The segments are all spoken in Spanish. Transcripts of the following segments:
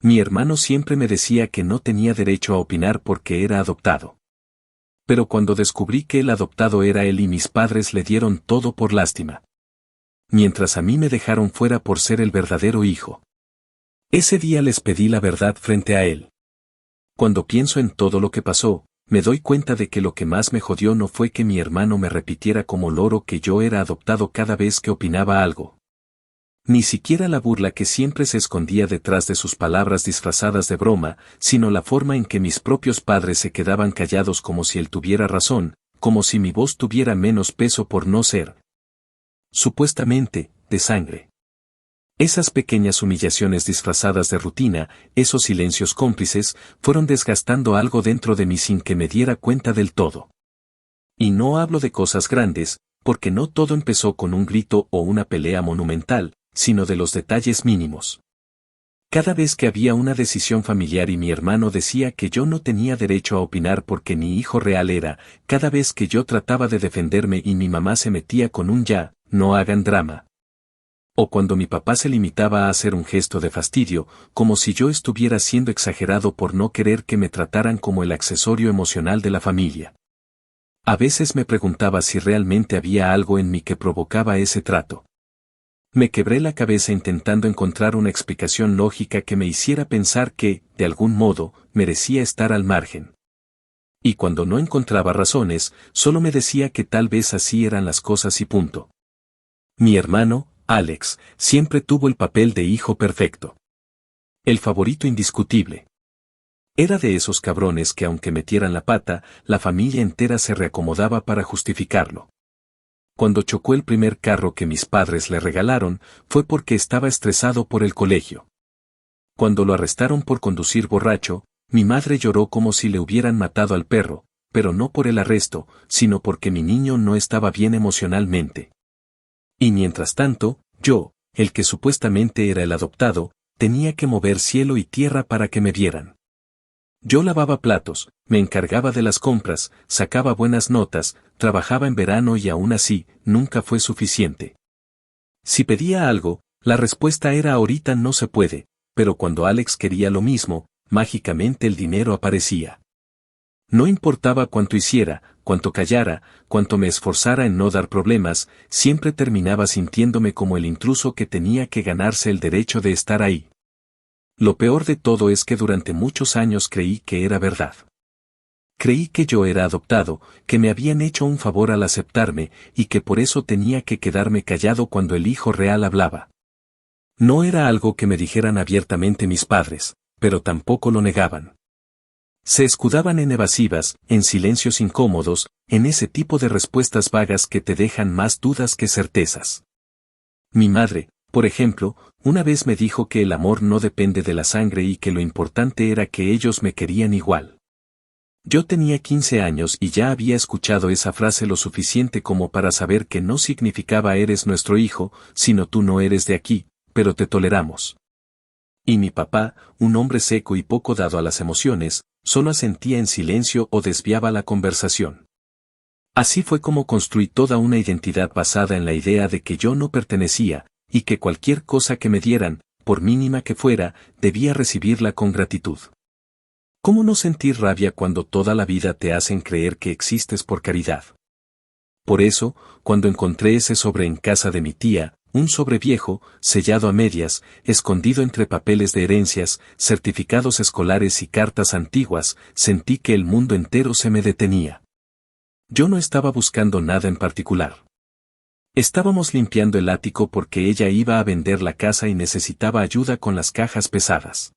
Mi hermano siempre me decía que no tenía derecho a opinar porque era adoptado. Pero cuando descubrí que el adoptado era él y mis padres le dieron todo por lástima. Mientras a mí me dejaron fuera por ser el verdadero hijo. Ese día les pedí la verdad frente a él. Cuando pienso en todo lo que pasó, me doy cuenta de que lo que más me jodió no fue que mi hermano me repitiera como loro que yo era adoptado cada vez que opinaba algo. Ni siquiera la burla que siempre se escondía detrás de sus palabras disfrazadas de broma, sino la forma en que mis propios padres se quedaban callados como si él tuviera razón, como si mi voz tuviera menos peso por no ser, supuestamente, de sangre. Esas pequeñas humillaciones disfrazadas de rutina, esos silencios cómplices, fueron desgastando algo dentro de mí sin que me diera cuenta del todo. Y no hablo de cosas grandes, porque no todo empezó con un grito o una pelea monumental, sino de los detalles mínimos. Cada vez que había una decisión familiar y mi hermano decía que yo no tenía derecho a opinar porque mi hijo real era, cada vez que yo trataba de defenderme y mi mamá se metía con un ya, no hagan drama. O cuando mi papá se limitaba a hacer un gesto de fastidio, como si yo estuviera siendo exagerado por no querer que me trataran como el accesorio emocional de la familia. A veces me preguntaba si realmente había algo en mí que provocaba ese trato. Me quebré la cabeza intentando encontrar una explicación lógica que me hiciera pensar que, de algún modo, merecía estar al margen. Y cuando no encontraba razones, solo me decía que tal vez así eran las cosas y punto. Mi hermano, Alex, siempre tuvo el papel de hijo perfecto. El favorito indiscutible. Era de esos cabrones que aunque metieran la pata, la familia entera se reacomodaba para justificarlo. Cuando chocó el primer carro que mis padres le regalaron, fue porque estaba estresado por el colegio. Cuando lo arrestaron por conducir borracho, mi madre lloró como si le hubieran matado al perro, pero no por el arresto, sino porque mi niño no estaba bien emocionalmente. Y mientras tanto, yo, el que supuestamente era el adoptado, tenía que mover cielo y tierra para que me vieran. Yo lavaba platos, me encargaba de las compras, sacaba buenas notas, trabajaba en verano y aún así, nunca fue suficiente. Si pedía algo, la respuesta era ahorita no se puede, pero cuando Alex quería lo mismo, mágicamente el dinero aparecía. No importaba cuánto hiciera, cuánto callara, cuánto me esforzara en no dar problemas, siempre terminaba sintiéndome como el intruso que tenía que ganarse el derecho de estar ahí. Lo peor de todo es que durante muchos años creí que era verdad. Creí que yo era adoptado, que me habían hecho un favor al aceptarme, y que por eso tenía que quedarme callado cuando el hijo real hablaba. No era algo que me dijeran abiertamente mis padres, pero tampoco lo negaban. Se escudaban en evasivas, en silencios incómodos, en ese tipo de respuestas vagas que te dejan más dudas que certezas. Mi madre, por ejemplo, una vez me dijo que el amor no depende de la sangre y que lo importante era que ellos me querían igual. Yo tenía 15 años y ya había escuchado esa frase lo suficiente como para saber que no significaba eres nuestro hijo, sino tú no eres de aquí, pero te toleramos. Y mi papá, un hombre seco y poco dado a las emociones, solo asentía en silencio o desviaba la conversación. Así fue como construí toda una identidad basada en la idea de que yo no pertenecía, y que cualquier cosa que me dieran, por mínima que fuera, debía recibirla con gratitud. ¿Cómo no sentir rabia cuando toda la vida te hacen creer que existes por caridad? Por eso, cuando encontré ese sobre en casa de mi tía, un sobre viejo, sellado a medias, escondido entre papeles de herencias, certificados escolares y cartas antiguas, sentí que el mundo entero se me detenía. Yo no estaba buscando nada en particular. Estábamos limpiando el ático porque ella iba a vender la casa y necesitaba ayuda con las cajas pesadas.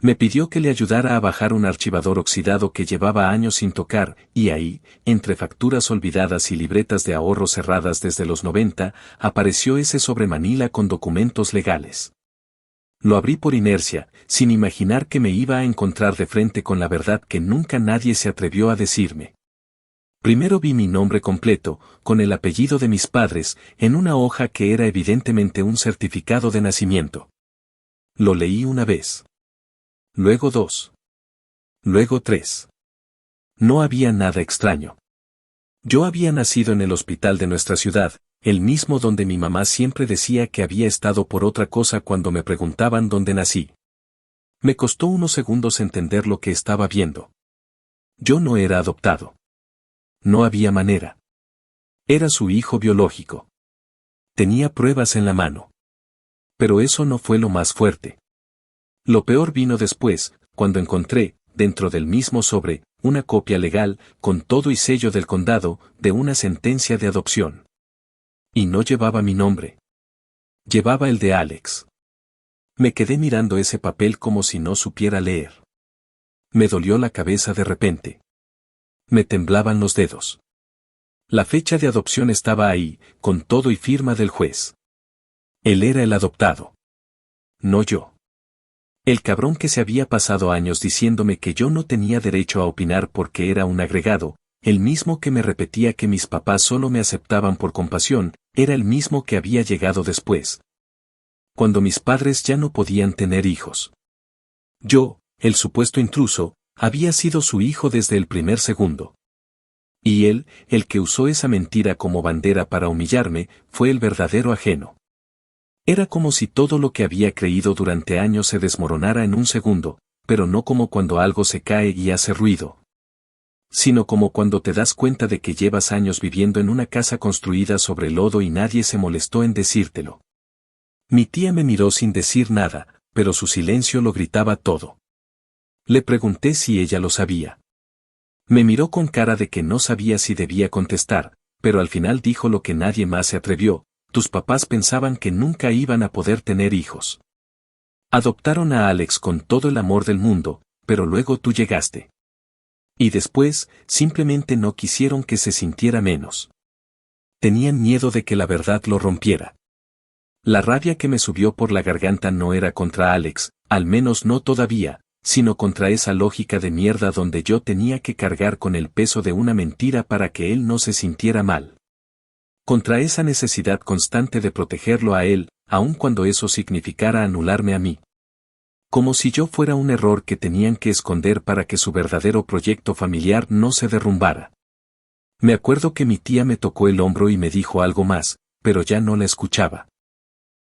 Me pidió que le ayudara a bajar un archivador oxidado que llevaba años sin tocar, y ahí, entre facturas olvidadas y libretas de ahorro cerradas desde los 90, apareció ese sobre manila con documentos legales. Lo abrí por inercia, sin imaginar que me iba a encontrar de frente con la verdad que nunca nadie se atrevió a decirme. Primero vi mi nombre completo, con el apellido de mis padres, en una hoja que era evidentemente un certificado de nacimiento. Lo leí una vez. Luego 2. Luego 3. No había nada extraño. Yo había nacido en el hospital de nuestra ciudad, el mismo donde mi mamá siempre decía que había estado por otra cosa cuando me preguntaban dónde nací. Me costó unos segundos entender lo que estaba viendo. Yo no era adoptado. No había manera. Era su hijo biológico. Tenía pruebas en la mano. Pero eso no fue lo más fuerte. Lo peor vino después, cuando encontré, dentro del mismo sobre, una copia legal, con todo y sello del condado, de una sentencia de adopción. Y no llevaba mi nombre. Llevaba el de Alex. Me quedé mirando ese papel como si no supiera leer. Me dolió la cabeza de repente. Me temblaban los dedos. La fecha de adopción estaba ahí, con todo y firma del juez. Él era el adoptado. No yo. El cabrón que se había pasado años diciéndome que yo no tenía derecho a opinar porque era un agregado, el mismo que me repetía que mis papás solo me aceptaban por compasión, era el mismo que había llegado después. Cuando mis padres ya no podían tener hijos. Yo, el supuesto intruso, había sido su hijo desde el primer segundo. Y él, el que usó esa mentira como bandera para humillarme, fue el verdadero ajeno. Era como si todo lo que había creído durante años se desmoronara en un segundo, pero no como cuando algo se cae y hace ruido. Sino como cuando te das cuenta de que llevas años viviendo en una casa construida sobre lodo y nadie se molestó en decírtelo. Mi tía me miró sin decir nada, pero su silencio lo gritaba todo. Le pregunté si ella lo sabía. Me miró con cara de que no sabía si debía contestar, pero al final dijo lo que nadie más se atrevió: tus papás pensaban que nunca iban a poder tener hijos. Adoptaron a Alex con todo el amor del mundo, pero luego tú llegaste. Y después, simplemente no quisieron que se sintiera menos. Tenían miedo de que la verdad lo rompiera. La rabia que me subió por la garganta no era contra Alex, al menos no todavía, sino contra esa lógica de mierda donde yo tenía que cargar con el peso de una mentira para que él no se sintiera mal. Contra esa necesidad constante de protegerlo a él, aun cuando eso significara anularme a mí. Como si yo fuera un error que tenían que esconder para que su verdadero proyecto familiar no se derrumbara. Me acuerdo que mi tía me tocó el hombro y me dijo algo más, pero ya no la escuchaba.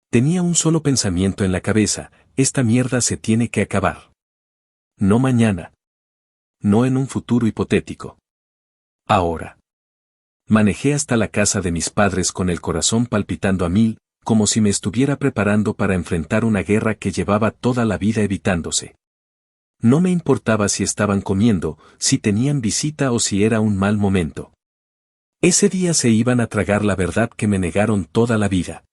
Tenía un solo pensamiento en la cabeza: esta mierda se tiene que acabar. No mañana. No en un futuro hipotético. Ahora. Manejé hasta la casa de mis padres con el corazón palpitando a mil, como si me estuviera preparando para enfrentar una guerra que llevaba toda la vida evitándose. No me importaba si estaban comiendo, si tenían visita o si era un mal momento. Ese día se iban a tragar la verdad que me negaron toda la vida.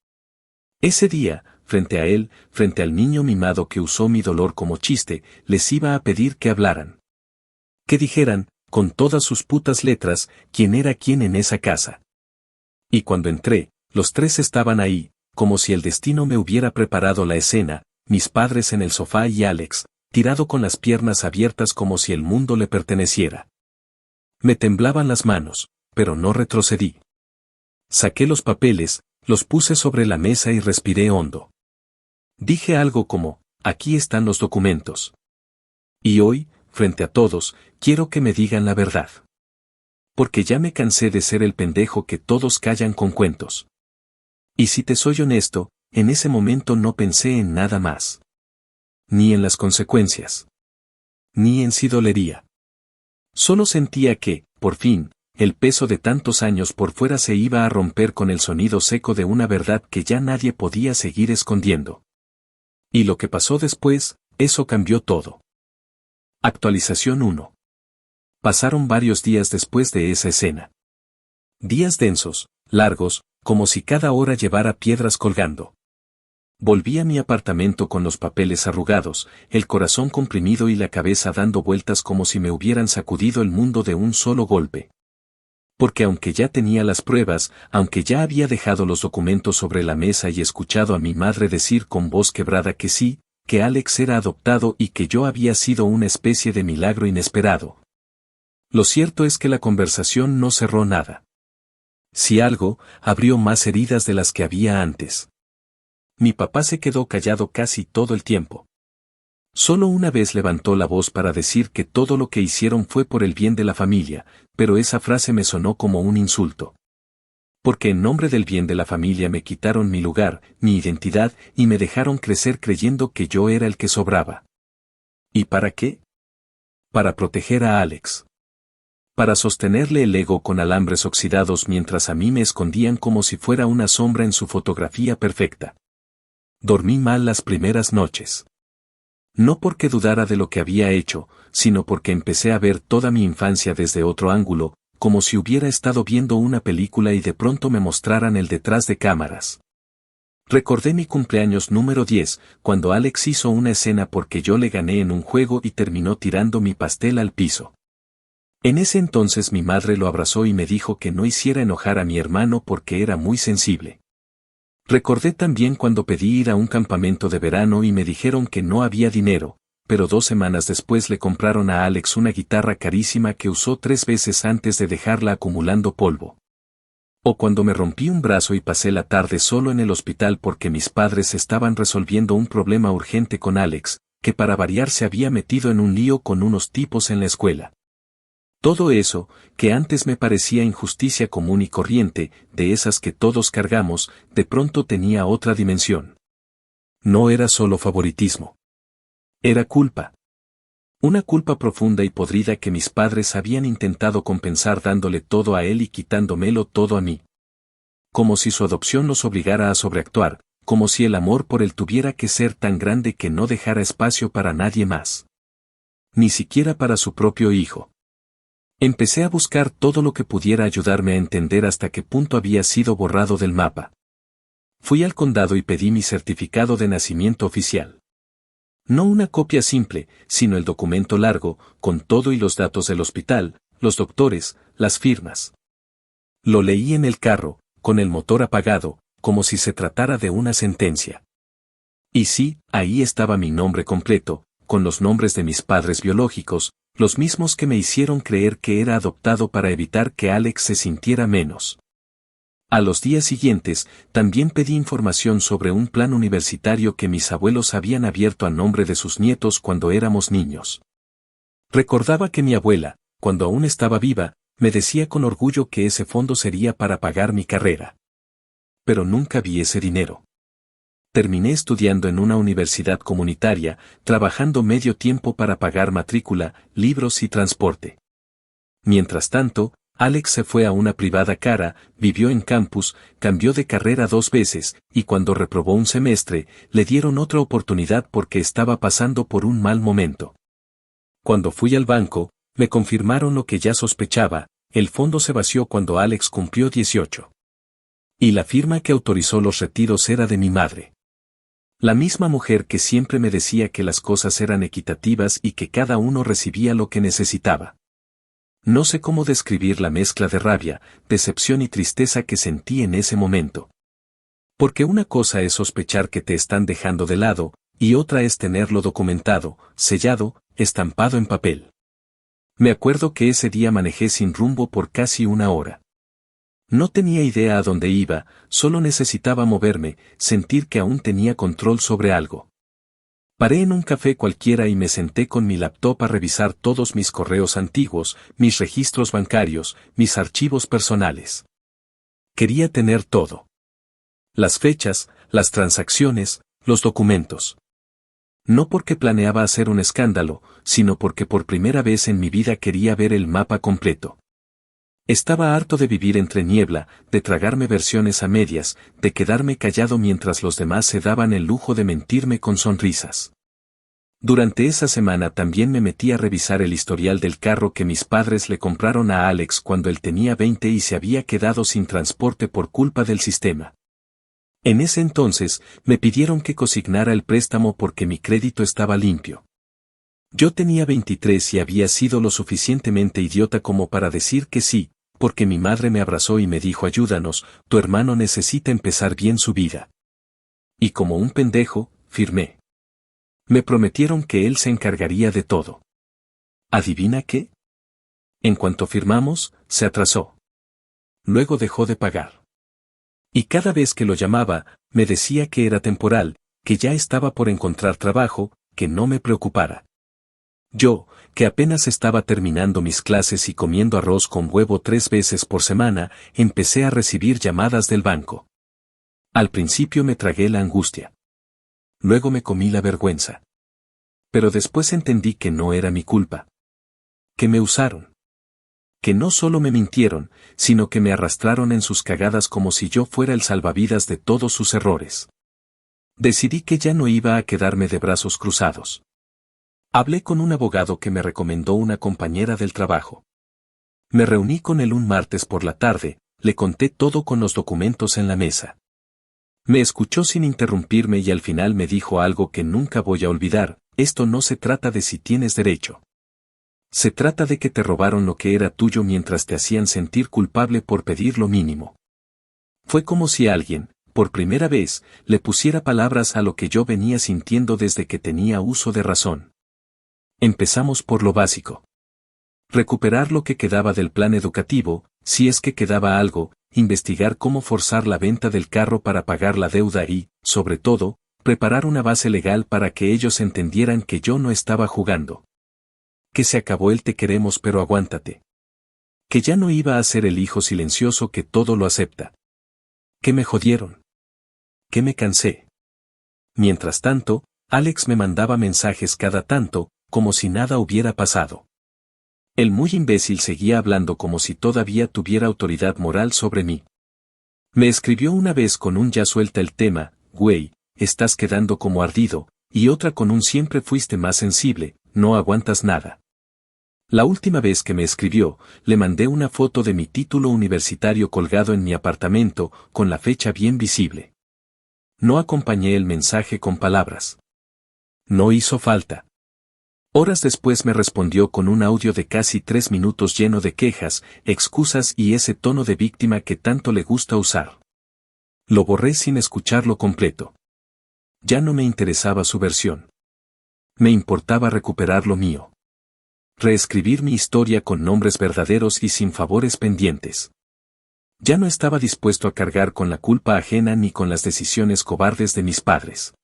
Ese día, frente a él, frente al niño mimado que usó mi dolor como chiste, les iba a pedir que hablaran. Que dijeran, con todas sus putas letras, quién era quién en esa casa. Y cuando entré, los tres estaban ahí, como si el destino me hubiera preparado la escena: mis padres en el sofá y Alex, tirado con las piernas abiertas como si el mundo le perteneciera. Me temblaban las manos, pero no retrocedí. Saqué los papeles, los puse sobre la mesa y respiré hondo. Dije algo como: aquí están los documentos. Y hoy, frente a todos, quiero que me digan la verdad. Porque ya me cansé de ser el pendejo que todos callan con cuentos. Y si te soy honesto, en ese momento no pensé en nada más. Ni en las consecuencias. Ni en si dolería. Solo sentía que, por fin, el peso de tantos años por fuera se iba a romper con el sonido seco de una verdad que ya nadie podía seguir escondiendo. Y lo que pasó después, eso cambió todo. Actualización 1. Pasaron varios días después de esa escena. Días densos, largos, como si cada hora llevara piedras colgando. Volví a mi apartamento con los papeles arrugados, el corazón comprimido y la cabeza dando vueltas como si me hubieran sacudido el mundo de un solo golpe. Porque aunque ya tenía las pruebas, aunque ya había dejado los documentos sobre la mesa y escuchado a mi madre decir con voz quebrada que sí, que Alex era adoptado y que yo había sido una especie de milagro inesperado. Lo cierto es que la conversación no cerró nada. Si algo, abrió más heridas de las que había antes. Mi papá se quedó callado casi todo el tiempo. Solo una vez levantó la voz para decir que todo lo que hicieron fue por el bien de la familia, pero esa frase me sonó como un insulto. Porque en nombre del bien de la familia me quitaron mi lugar, mi identidad, y me dejaron crecer creyendo que yo era el que sobraba. ¿Y para qué? Para proteger a Alex. Para sostenerle el ego con alambres oxidados mientras a mí me escondían como si fuera una sombra en su fotografía perfecta. Dormí mal las primeras noches. No porque dudara de lo que había hecho, sino porque empecé a ver toda mi infancia desde otro ángulo, como si hubiera estado viendo una película y de pronto me mostraran el detrás de cámaras. Recordé mi cumpleaños número 10, cuando Alex hizo una escena porque yo le gané en un juego y terminó tirando mi pastel al piso. En ese entonces mi madre lo abrazó y me dijo que no hiciera enojar a mi hermano porque era muy sensible. Recordé también cuando pedí ir a un campamento de verano y me dijeron que no había dinero, pero 2 semanas después le compraron a Alex una guitarra carísima que usó 3 veces antes de dejarla acumulando polvo. O cuando me rompí un brazo y pasé la tarde solo en el hospital porque mis padres estaban resolviendo un problema urgente con Alex, que para variar se había metido en un lío con unos tipos en la escuela. Todo eso, que antes me parecía injusticia común y corriente, de esas que todos cargamos, de pronto tenía otra dimensión. No era solo favoritismo. Era culpa. Una culpa profunda y podrida que mis padres habían intentado compensar dándole todo a él y quitándomelo todo a mí. Como si su adopción los obligara a sobreactuar, como si el amor por él tuviera que ser tan grande que no dejara espacio para nadie más. Ni siquiera para su propio hijo. Empecé a buscar todo lo que pudiera ayudarme a entender hasta qué punto había sido borrado del mapa. Fui al condado y pedí mi certificado de nacimiento oficial. No una copia simple, sino el documento largo, con todo y los datos del hospital, los doctores, las firmas. Lo leí en el carro, con el motor apagado, como si se tratara de una sentencia. Y sí, ahí estaba mi nombre completo, con los nombres de mis padres biológicos, los mismos que me hicieron creer que era adoptado para evitar que Alex se sintiera menos. A los días siguientes, también pedí información sobre un plan universitario que mis abuelos habían abierto a nombre de sus nietos cuando éramos niños. Recordaba que mi abuela, cuando aún estaba viva, me decía con orgullo que ese fondo sería para pagar mi carrera. Pero nunca vi ese dinero. Terminé estudiando en una universidad comunitaria, trabajando medio tiempo para pagar matrícula, libros y transporte. Mientras tanto, Alex se fue a una privada cara, vivió en campus, cambió de carrera 2 veces, y cuando reprobó un semestre, le dieron otra oportunidad porque estaba pasando por un mal momento. Cuando fui al banco, me confirmaron lo que ya sospechaba, el fondo se vació cuando Alex cumplió 18. Y la firma que autorizó los retiros era de mi madre. La misma mujer que siempre me decía que las cosas eran equitativas y que cada uno recibía lo que necesitaba. No sé cómo describir la mezcla de rabia, decepción y tristeza que sentí en ese momento. Porque una cosa es sospechar que te están dejando de lado, y otra es tenerlo documentado, sellado, estampado en papel. Me acuerdo que ese día manejé sin rumbo por casi 1 hora. No tenía idea a dónde iba, solo necesitaba moverme, sentir que aún tenía control sobre algo. Paré en un café cualquiera y me senté con mi laptop a revisar todos mis correos antiguos, mis registros bancarios, mis archivos personales. Quería tener todo. Las fechas, las transacciones, los documentos. No porque planeaba hacer un escándalo, sino porque por primera vez en mi vida quería ver el mapa completo. Estaba harto de vivir entre niebla, de tragarme versiones a medias, de quedarme callado mientras los demás se daban el lujo de mentirme con sonrisas. Durante esa semana también me metí a revisar el historial del carro que mis padres le compraron a Alex cuando él tenía 20 y se había quedado sin transporte por culpa del sistema. En ese entonces, me pidieron que consignara el préstamo porque mi crédito estaba limpio. Yo tenía 23 y había sido lo suficientemente idiota como para decir que sí, porque mi madre me abrazó y me dijo: ayúdanos, tu hermano necesita empezar bien su vida. Y como un pendejo, firmé. Me prometieron que él se encargaría de todo. ¿Adivina qué? En cuanto firmamos, se atrasó. Luego dejó de pagar. Y cada vez que lo llamaba, me decía que era temporal, que ya estaba por encontrar trabajo, que no me preocupara. Yo, que apenas estaba terminando mis clases y comiendo arroz con huevo 3 veces por semana, empecé a recibir llamadas del banco. Al principio me tragué la angustia. Luego me comí la vergüenza. Pero después entendí que no era mi culpa. Que me usaron. Que no solo me mintieron, sino que me arrastraron en sus cagadas como si yo fuera el salvavidas de todos sus errores. Decidí que ya no iba a quedarme de brazos cruzados. Hablé con un abogado que me recomendó una compañera del trabajo. Me reuní con él un martes por la tarde, le conté todo con los documentos en la mesa. Me escuchó sin interrumpirme y al final me dijo algo que nunca voy a olvidar: esto no se trata de si tienes derecho. Se trata de que te robaron lo que era tuyo mientras te hacían sentir culpable por pedir lo mínimo. Fue como si alguien, por primera vez, le pusiera palabras a lo que yo venía sintiendo desde que tenía uso de razón. Empezamos por lo básico. Recuperar lo que quedaba del plan educativo, si es que quedaba algo, investigar cómo forzar la venta del carro para pagar la deuda y, sobre todo, preparar una base legal para que ellos entendieran que yo no estaba jugando. Que se acabó el te queremos pero aguántate. Que ya no iba a ser el hijo silencioso que todo lo acepta. Que me jodieron. Que me cansé. Mientras tanto, Alex me mandaba mensajes cada tanto, como si nada hubiera pasado. El muy imbécil seguía hablando como si todavía tuviera autoridad moral sobre mí. Me escribió una vez con un ya suelta el tema, güey, estás quedando como ardido, y otra con un siempre fuiste más sensible, no aguantas nada. La última vez que me escribió, le mandé una foto de mi título universitario colgado en mi apartamento, con la fecha bien visible. No acompañé el mensaje con palabras. No hizo falta. Horas después me respondió con un audio de casi 3 minutos lleno de quejas, excusas y ese tono de víctima que tanto le gusta usar. Lo borré sin escucharlo completo. Ya no me interesaba su versión. Me importaba recuperar lo mío. Reescribir mi historia con nombres verdaderos y sin favores pendientes. Ya no estaba dispuesto a cargar con la culpa ajena ni con las decisiones cobardes de mis padres.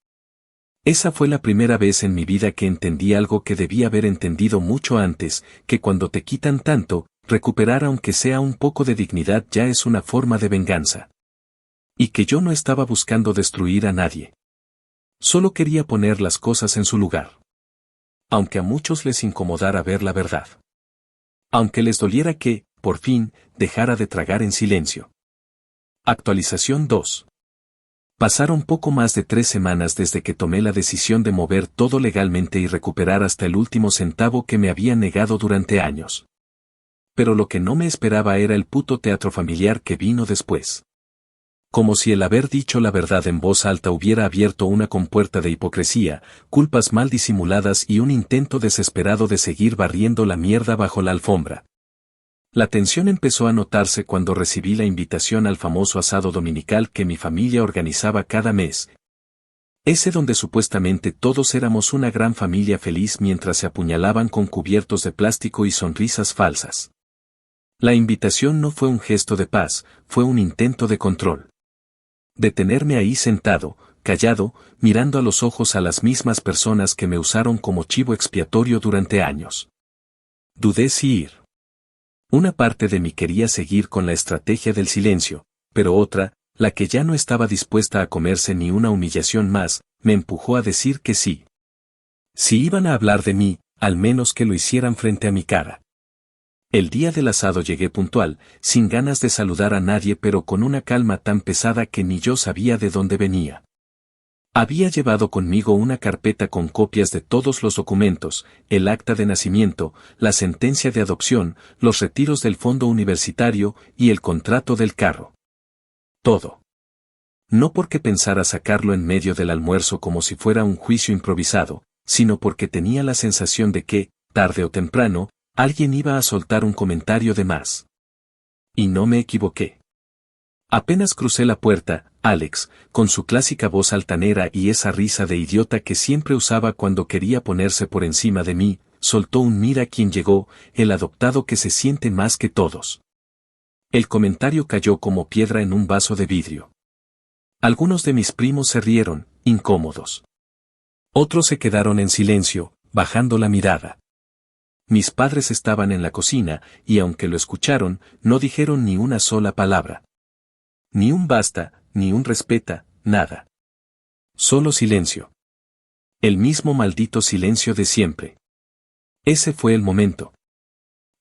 Esa fue la primera vez en mi vida que entendí algo que debía haber entendido mucho antes, que cuando te quitan tanto, recuperar aunque sea un poco de dignidad ya es una forma de venganza. Y que yo no estaba buscando destruir a nadie. Solo quería poner las cosas en su lugar. Aunque a muchos les incomodara ver la verdad. Aunque les doliera que, por fin, dejara de tragar en silencio. Actualización 2. Pasaron poco más de 3 semanas desde que tomé la decisión de mover todo legalmente y recuperar hasta el último centavo que me había negado durante años. Pero lo que no me esperaba era el puto teatro familiar que vino después. Como si el haber dicho la verdad en voz alta hubiera abierto una compuerta de hipocresía, culpas mal disimuladas y un intento desesperado de seguir barriendo la mierda bajo la alfombra. La tensión empezó a notarse cuando recibí la invitación al famoso asado dominical que mi familia organizaba cada mes. Ese donde supuestamente todos éramos una gran familia feliz mientras se apuñalaban con cubiertos de plástico y sonrisas falsas. La invitación no fue un gesto de paz, fue un intento de control. De tenerme ahí sentado, callado, mirando a los ojos a las mismas personas que me usaron como chivo expiatorio durante años. Dudé si ir. Una parte de mí quería seguir con la estrategia del silencio, pero otra, la que ya no estaba dispuesta a comerse ni una humillación más, me empujó a decir que sí. Si iban a hablar de mí, al menos que lo hicieran frente a mi cara. El día del asado llegué puntual, sin ganas de saludar a nadie pero con una calma tan pesada que ni yo sabía de dónde venía. Había llevado conmigo una carpeta con copias de todos los documentos, el acta de nacimiento, la sentencia de adopción, los retiros del fondo universitario y el contrato del carro. Todo. No porque pensara sacarlo en medio del almuerzo como si fuera un juicio improvisado, sino porque tenía la sensación de que, tarde o temprano, alguien iba a soltar un comentario de más. Y no me equivoqué. Apenas crucé la puerta, Alex, con su clásica voz altanera y esa risa de idiota que siempre usaba cuando quería ponerse por encima de mí, soltó un mira quién llegó, el adoptado que se siente más que todos. El comentario cayó como piedra en un vaso de vidrio. Algunos de mis primos se rieron, incómodos. Otros se quedaron en silencio, bajando la mirada. Mis padres estaban en la cocina, y aunque lo escucharon, no dijeron ni una sola palabra. Ni un basta, ni un respeta, nada. Solo silencio. El mismo maldito silencio de siempre. Ese fue el momento.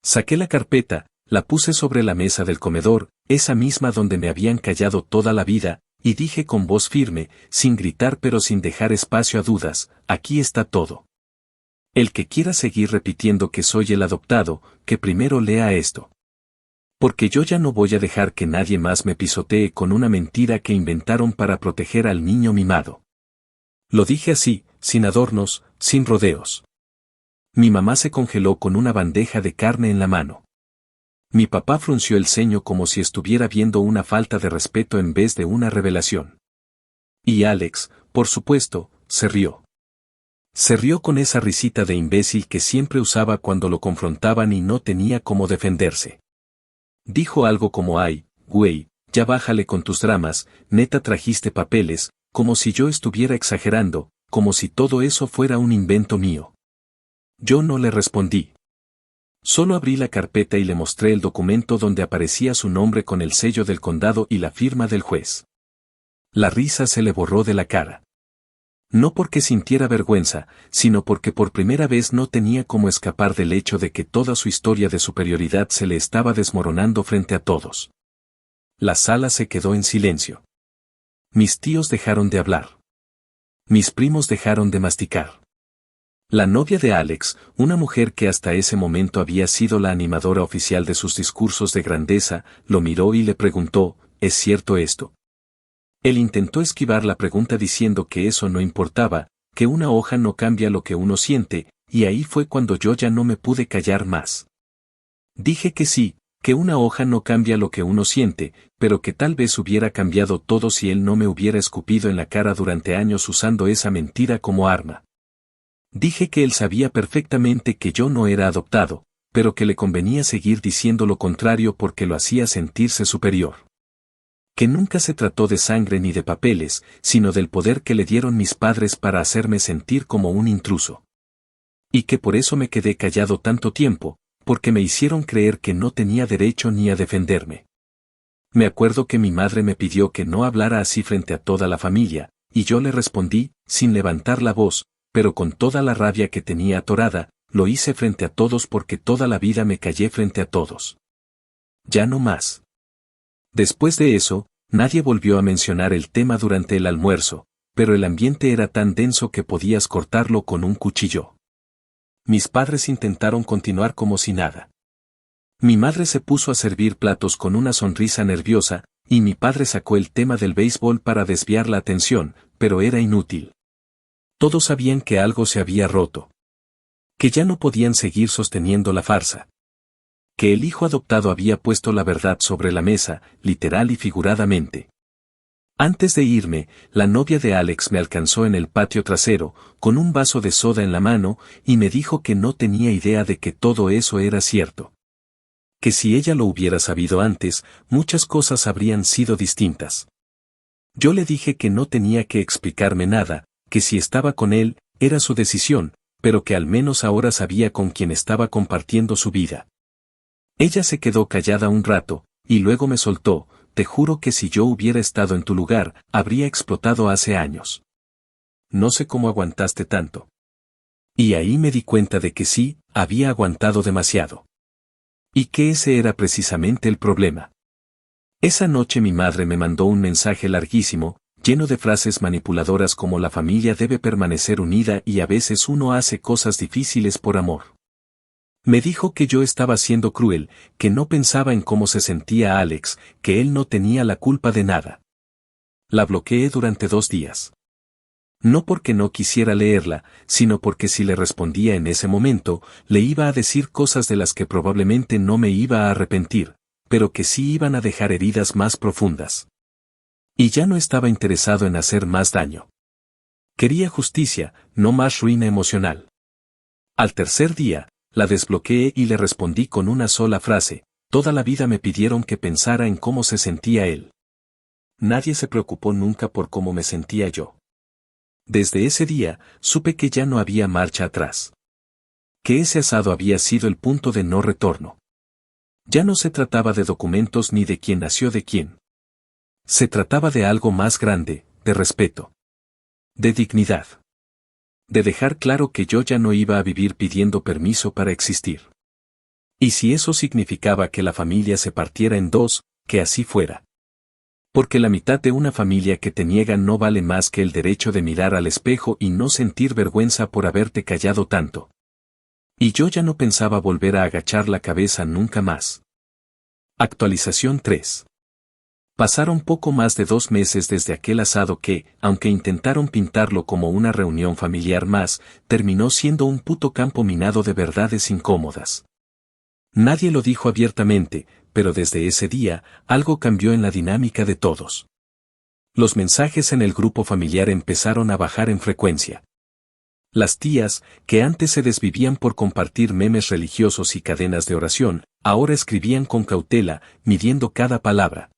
Saqué la carpeta, la puse sobre la mesa del comedor, esa misma donde me habían callado toda la vida, y dije con voz firme, sin gritar pero sin dejar espacio a dudas, aquí está todo. El que quiera seguir repitiendo que soy el adoptado, que primero lea esto. Porque yo ya no voy a dejar que nadie más me pisotee con una mentira que inventaron para proteger al niño mimado. Lo dije así, sin adornos, sin rodeos. Mi mamá se congeló con una bandeja de carne en la mano. Mi papá frunció el ceño como si estuviera viendo una falta de respeto en vez de una revelación. Y Alex, por supuesto, se rió. Se rió con esa risita de imbécil que siempre usaba cuando lo confrontaban y no tenía cómo defenderse. Dijo algo como ay, güey, ya bájale con tus dramas, neta trajiste papeles, como si yo estuviera exagerando, como si todo eso fuera un invento mío. Yo no le respondí. Solo abrí la carpeta y le mostré el documento donde aparecía su nombre con el sello del condado y la firma del juez. La risa se le borró de la cara. No porque sintiera vergüenza, sino porque por primera vez no tenía cómo escapar del hecho de que toda su historia de superioridad se le estaba desmoronando frente a todos. La sala se quedó en silencio. Mis tíos dejaron de hablar. Mis primos dejaron de masticar. La novia de Alex, una mujer que hasta ese momento había sido la animadora oficial de sus discursos de grandeza, lo miró y le preguntó, ¿es cierto esto? Él intentó esquivar la pregunta diciendo que eso no importaba, que una hoja no cambia lo que uno siente, y ahí fue cuando yo ya no me pude callar más. Dije que sí, que una hoja no cambia lo que uno siente, pero que tal vez hubiera cambiado todo si él no me hubiera escupido en la cara durante años usando esa mentira como arma. Dije que él sabía perfectamente que yo no era adoptado, pero que le convenía seguir diciendo lo contrario porque lo hacía sentirse superior. Que nunca se trató de sangre ni de papeles, sino del poder que le dieron mis padres para hacerme sentir como un intruso. Y que por eso me quedé callado tanto tiempo, porque me hicieron creer que no tenía derecho ni a defenderme. Me acuerdo que mi madre me pidió que no hablara así frente a toda la familia, y yo le respondí, sin levantar la voz, pero con toda la rabia que tenía atorada, lo hice frente a todos porque toda la vida me callé frente a todos. Ya no más. Después de eso, nadie volvió a mencionar el tema durante el almuerzo, pero el ambiente era tan denso que podías cortarlo con un cuchillo. Mis padres intentaron continuar como si nada. Mi madre se puso a servir platos con una sonrisa nerviosa, y mi padre sacó el tema del béisbol para desviar la atención, pero era inútil. Todos sabían que algo se había roto. Que ya no podían seguir sosteniendo la farsa. Que el hijo adoptado había puesto la verdad sobre la mesa, literal y figuradamente. Antes de irme, la novia de Alex me alcanzó en el patio trasero, con un vaso de soda en la mano, y me dijo que no tenía idea de que todo eso era cierto. Que si ella lo hubiera sabido antes, muchas cosas habrían sido distintas. Yo le dije que no tenía que explicarme nada, que si estaba con él, era su decisión, pero que al menos ahora sabía con quién estaba compartiendo su vida. Ella se quedó callada un rato, y luego me soltó, te juro que si yo hubiera estado en tu lugar, habría explotado hace años. No sé cómo aguantaste tanto. Y ahí me di cuenta de que sí, había aguantado demasiado. Y que ese era precisamente el problema. Esa noche mi madre me mandó un mensaje larguísimo, lleno de frases manipuladoras como la familia debe permanecer unida y a veces uno hace cosas difíciles por amor. Me dijo que yo estaba siendo cruel, que no pensaba en cómo se sentía Alex, que él no tenía la culpa de nada. La bloqueé durante 2 días. No porque no quisiera leerla, sino porque si le respondía en ese momento, le iba a decir cosas de las que probablemente no me iba a arrepentir, pero que sí iban a dejar heridas más profundas. Y ya no estaba interesado en hacer más daño. Quería justicia, no más ruina emocional. Al tercer día, la desbloqueé y le respondí con una sola frase, toda la vida me pidieron que pensara en cómo se sentía él. Nadie se preocupó nunca por cómo me sentía yo. Desde ese día, supe que ya no había marcha atrás. Que ese asado había sido el punto de no retorno. Ya no se trataba de documentos ni de quién nació de quién. Se trataba de algo más grande, de respeto. De dignidad. De dejar claro que yo ya no iba a vivir pidiendo permiso para existir. Y si eso significaba que la familia se partiera en dos, que así fuera. Porque la mitad de una familia que te niega no vale más que el derecho de mirar al espejo y no sentir vergüenza por haberte callado tanto. Y yo ya no pensaba volver a agachar la cabeza nunca más. Actualización 3. Pasaron poco más de 2 meses desde aquel asado que, aunque intentaron pintarlo como una reunión familiar más, terminó siendo un puto campo minado de verdades incómodas. Nadie lo dijo abiertamente, pero desde ese día, algo cambió en la dinámica de todos. Los mensajes en el grupo familiar empezaron a bajar en frecuencia. Las tías, que antes se desvivían por compartir memes religiosos y cadenas de oración, ahora escribían con cautela, midiendo cada palabra.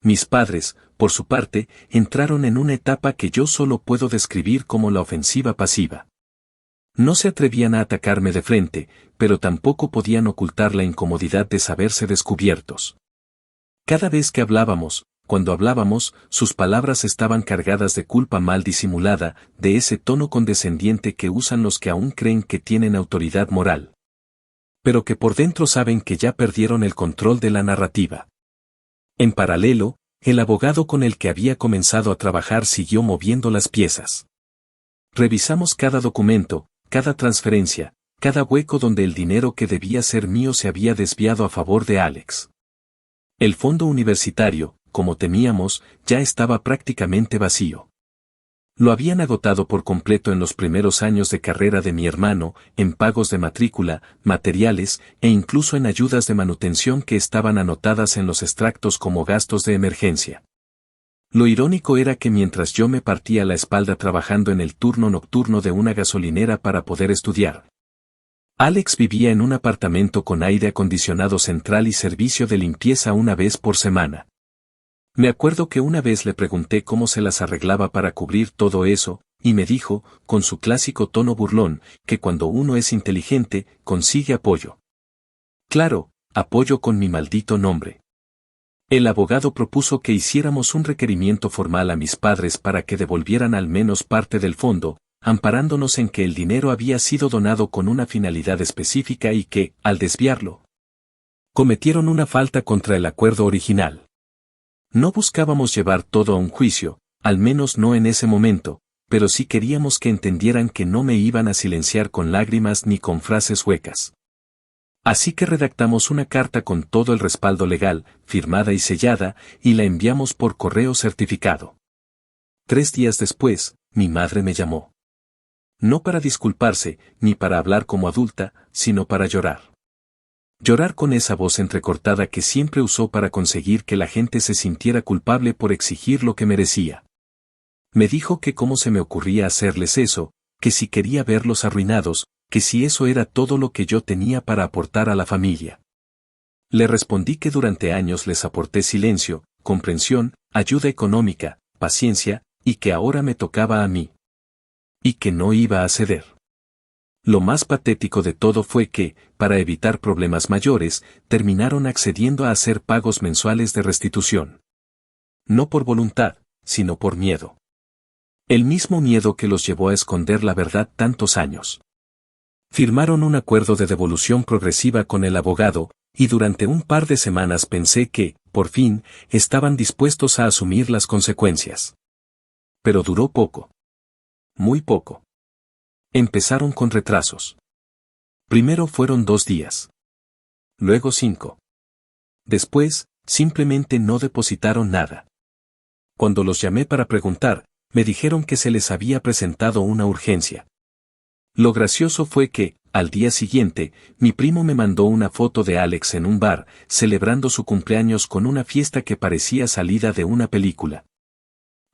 Mis padres, por su parte, entraron en una etapa que yo solo puedo describir como la ofensiva pasiva. No se atrevían a atacarme de frente, pero tampoco podían ocultar la incomodidad de saberse descubiertos. Cada vez que hablábamos, cuando hablábamos, sus palabras estaban cargadas de culpa mal disimulada, de ese tono condescendiente que usan los que aún creen que tienen autoridad moral. Pero que por dentro saben que ya perdieron el control de la narrativa. En paralelo, el abogado con el que había comenzado a trabajar siguió moviendo las piezas. Revisamos cada documento, cada transferencia, cada hueco donde el dinero que debía ser mío se había desviado a favor de Alex. El fondo universitario, como temíamos, ya estaba prácticamente vacío. Lo habían agotado por completo en los primeros años de carrera de mi hermano, en pagos de matrícula, materiales e incluso en ayudas de manutención que estaban anotadas en los extractos como gastos de emergencia. Lo irónico era que mientras yo me partía la espalda trabajando en el turno nocturno de una gasolinera para poder estudiar, Alex vivía en un apartamento con aire acondicionado central y servicio de limpieza una vez por semana. Me acuerdo que una vez le pregunté cómo se las arreglaba para cubrir todo eso, y me dijo, con su clásico tono burlón, que cuando uno es inteligente, consigue apoyo. Claro, apoyo con mi maldito nombre. El abogado propuso que hiciéramos un requerimiento formal a mis padres para que devolvieran al menos parte del fondo, amparándonos en que el dinero había sido donado con una finalidad específica y que, al desviarlo, cometieron una falta contra el acuerdo original. No buscábamos llevar todo a un juicio, al menos no en ese momento, pero sí queríamos que entendieran que no me iban a silenciar con lágrimas ni con frases huecas. Así que redactamos una carta con todo el respaldo legal, firmada y sellada, y la enviamos por correo certificado. 3 días después, mi madre me llamó. No para disculparse, ni para hablar como adulta, sino para llorar. Llorar con esa voz entrecortada que siempre usó para conseguir que la gente se sintiera culpable por exigir lo que merecía. Me dijo que cómo se me ocurría hacerles eso, que si quería verlos arruinados, que si eso era todo lo que yo tenía para aportar a la familia. Le respondí que durante años les aporté silencio, comprensión, ayuda económica, paciencia, y que ahora me tocaba a mí. Y que no iba a ceder. Lo más patético de todo fue que, para evitar problemas mayores, terminaron accediendo a hacer pagos mensuales de restitución. No por voluntad, sino por miedo. El mismo miedo que los llevó a esconder la verdad tantos años. Firmaron un acuerdo de devolución progresiva con el abogado, y durante un par de semanas pensé que, por fin, estaban dispuestos a asumir las consecuencias. Pero duró poco. Muy poco. Empezaron con retrasos. Primero fueron 2 días. Luego 5. Después, simplemente no depositaron nada. Cuando los llamé para preguntar, me dijeron que se les había presentado una urgencia. Lo gracioso fue que, al día siguiente, mi primo me mandó una foto de Alex en un bar, celebrando su cumpleaños con una fiesta que parecía salida de una película.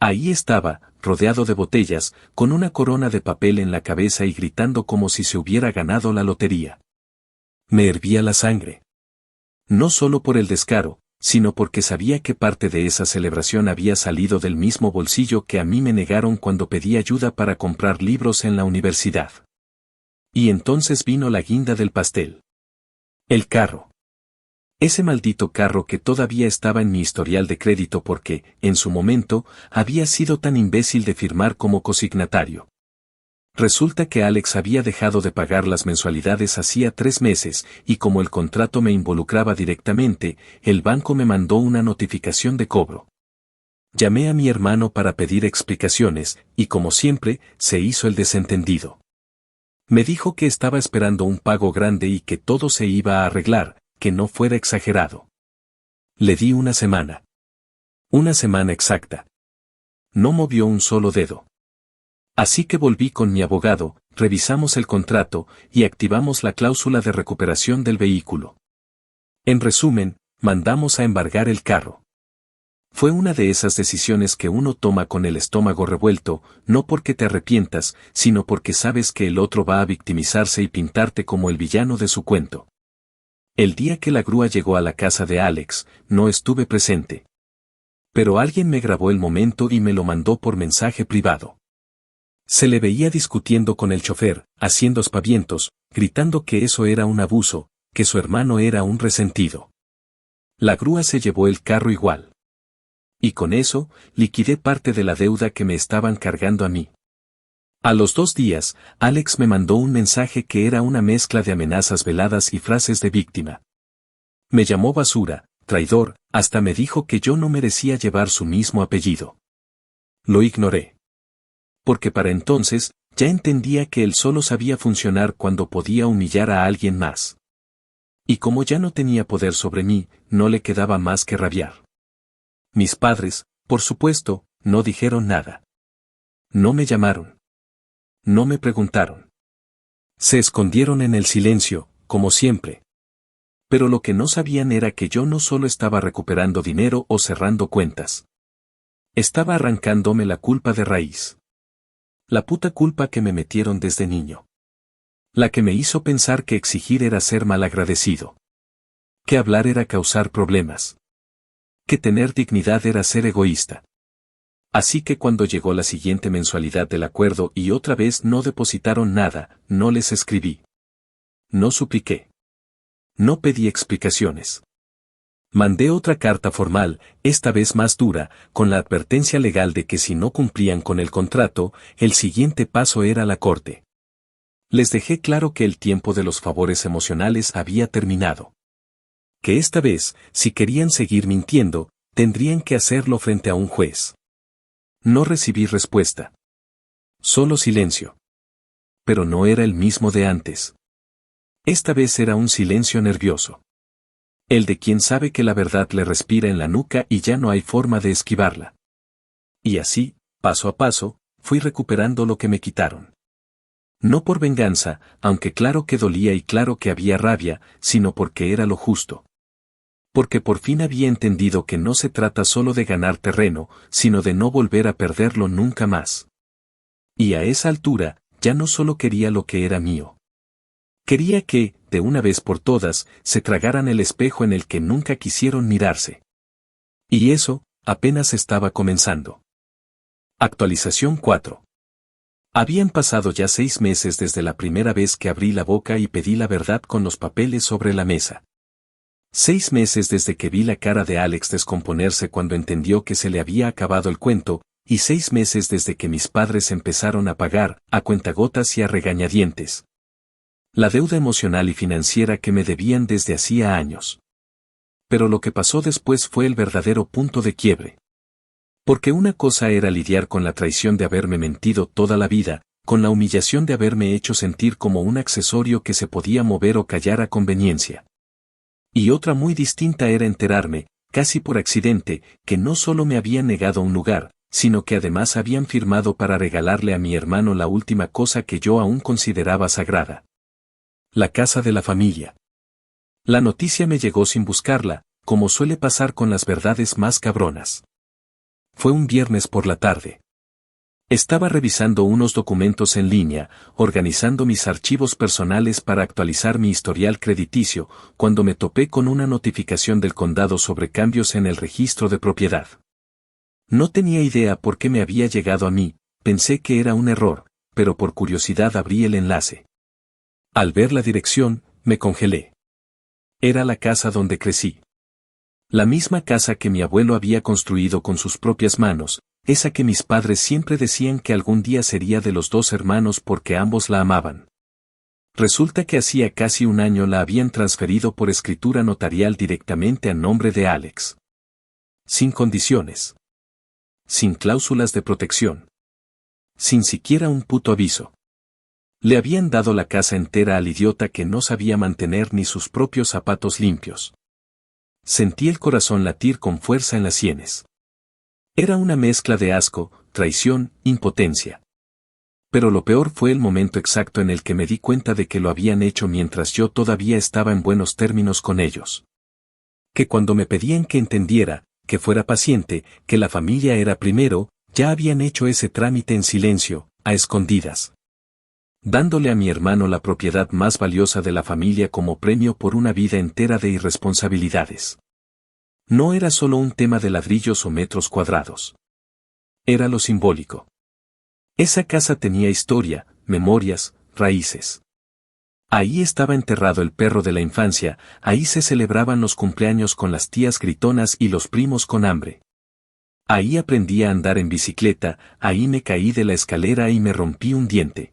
Ahí estaba, rodeado de botellas, con una corona de papel en la cabeza y gritando como si se hubiera ganado la lotería. Me hervía la sangre. No solo por el descaro, sino porque sabía que parte de esa celebración había salido del mismo bolsillo que a mí me negaron cuando pedí ayuda para comprar libros en la universidad. Y entonces vino la guinda del pastel. El carro. Ese maldito carro que todavía estaba en mi historial de crédito porque, en su momento, había sido tan imbécil de firmar como cosignatario. Resulta que Alex había dejado de pagar las mensualidades hacía 3 meses, y como el contrato me involucraba directamente, el banco me mandó una notificación de cobro. Llamé a mi hermano para pedir explicaciones, y como siempre, se hizo el desentendido. Me dijo que estaba esperando un pago grande y que todo se iba a arreglar, que no fuera exagerado. Le di una semana. Una semana exacta. No movió un solo dedo. Así que volví con mi abogado, revisamos el contrato y activamos la cláusula de recuperación del vehículo. En resumen, mandamos a embargar el carro. Fue una de esas decisiones que uno toma con el estómago revuelto, no porque te arrepientas, sino porque sabes que el otro va a victimizarse y pintarte como el villano de su cuento. El día que la grúa llegó a la casa de Alex, no estuve presente. Pero alguien me grabó el momento y me lo mandó por mensaje privado. Se le veía discutiendo con el chofer, haciendo aspavientos, gritando que eso era un abuso, que su hermano era un resentido. La grúa se llevó el carro igual. Y con eso, liquidé parte de la deuda que me estaban cargando a mí. A los 2 días, Alex me mandó un mensaje que era una mezcla de amenazas veladas y frases de víctima. Me llamó basura, traidor, hasta me dijo que yo no merecía llevar su mismo apellido. Lo ignoré. Porque para entonces, ya entendía que él solo sabía funcionar cuando podía humillar a alguien más. Y como ya no tenía poder sobre mí, no le quedaba más que rabiar. Mis padres, por supuesto, no dijeron nada. No me llamaron. No me preguntaron. Se escondieron en el silencio, como siempre. Pero lo que no sabían era que yo no solo estaba recuperando dinero o cerrando cuentas. Estaba arrancándome la culpa de raíz. La puta culpa que me metieron desde niño. La que me hizo pensar que exigir era ser malagradecido. Que hablar era causar problemas. Que tener dignidad era ser egoísta. Así que cuando llegó la siguiente mensualidad del acuerdo y otra vez no depositaron nada, no les escribí. No supliqué. No pedí explicaciones. Mandé otra carta formal, esta vez más dura, con la advertencia legal de que si no cumplían con el contrato, el siguiente paso era la corte. Les dejé claro que el tiempo de los favores emocionales había terminado. Que esta vez, si querían seguir mintiendo, tendrían que hacerlo frente a un juez. No recibí respuesta. Solo silencio. Pero no era el mismo de antes. Esta vez era un silencio nervioso. El de quien sabe que la verdad le respira en la nuca y ya no hay forma de esquivarla. Y así, paso a paso, fui recuperando lo que me quitaron. No por venganza, aunque claro que dolía y claro que había rabia, sino porque era lo justo. Porque por fin había entendido que no se trata solo de ganar terreno, sino de no volver a perderlo nunca más. Y a esa altura, ya no solo quería lo que era mío. Quería que, de una vez por todas, se tragaran el espejo en el que nunca quisieron mirarse. Y eso, apenas estaba comenzando. Actualización 4. Habían pasado ya 6 meses desde la primera vez que abrí la boca y pedí la verdad con los papeles sobre la mesa. 6 meses desde que vi la cara de Alex descomponerse cuando entendió que se le había acabado el cuento, y 6 meses desde que mis padres empezaron a pagar, a cuentagotas y a regañadientes, la deuda emocional y financiera que me debían desde hacía años. Pero lo que pasó después fue el verdadero punto de quiebre. Porque una cosa era lidiar con la traición de haberme mentido toda la vida, con la humillación de haberme hecho sentir como un accesorio que se podía mover o callar a conveniencia. Y otra muy distinta era enterarme, casi por accidente, que no solo me habían negado un lugar, sino que además habían firmado para regalarle a mi hermano la última cosa que yo aún consideraba sagrada. La casa de la familia. La noticia me llegó sin buscarla, como suele pasar con las verdades más cabronas. Fue un viernes por la tarde. Estaba revisando unos documentos en línea, organizando mis archivos personales para actualizar mi historial crediticio, cuando me topé con una notificación del condado sobre cambios en el registro de propiedad. No tenía idea por qué me había llegado a mí, pensé que era un error, pero por curiosidad abrí el enlace. Al ver la dirección, me congelé. Era la casa donde crecí. La misma casa que mi abuelo había construido con sus propias manos, esa que mis padres siempre decían que algún día sería de los dos hermanos porque ambos la amaban. Resulta que hacía casi un año la habían transferido por escritura notarial directamente a nombre de Alex. Sin condiciones. Sin cláusulas de protección. Sin siquiera un puto aviso. Le habían dado la casa entera al idiota que no sabía mantener ni sus propios zapatos limpios. Sentí el corazón latir con fuerza en las sienes. Era una mezcla de asco, traición, impotencia. Pero lo peor fue el momento exacto en el que me di cuenta de que lo habían hecho mientras yo todavía estaba en buenos términos con ellos. Que cuando me pedían que entendiera, que fuera paciente, que la familia era primero, ya habían hecho ese trámite en silencio, a escondidas. Dándole a mi hermano la propiedad más valiosa de la familia como premio por una vida entera de irresponsabilidades. No era solo un tema de ladrillos o metros cuadrados. Era lo simbólico. Esa casa tenía historia, memorias, raíces. Ahí estaba enterrado el perro de la infancia, ahí se celebraban los cumpleaños con las tías gritonas y los primos con hambre. Ahí aprendí a andar en bicicleta, ahí me caí de la escalera y me rompí un diente.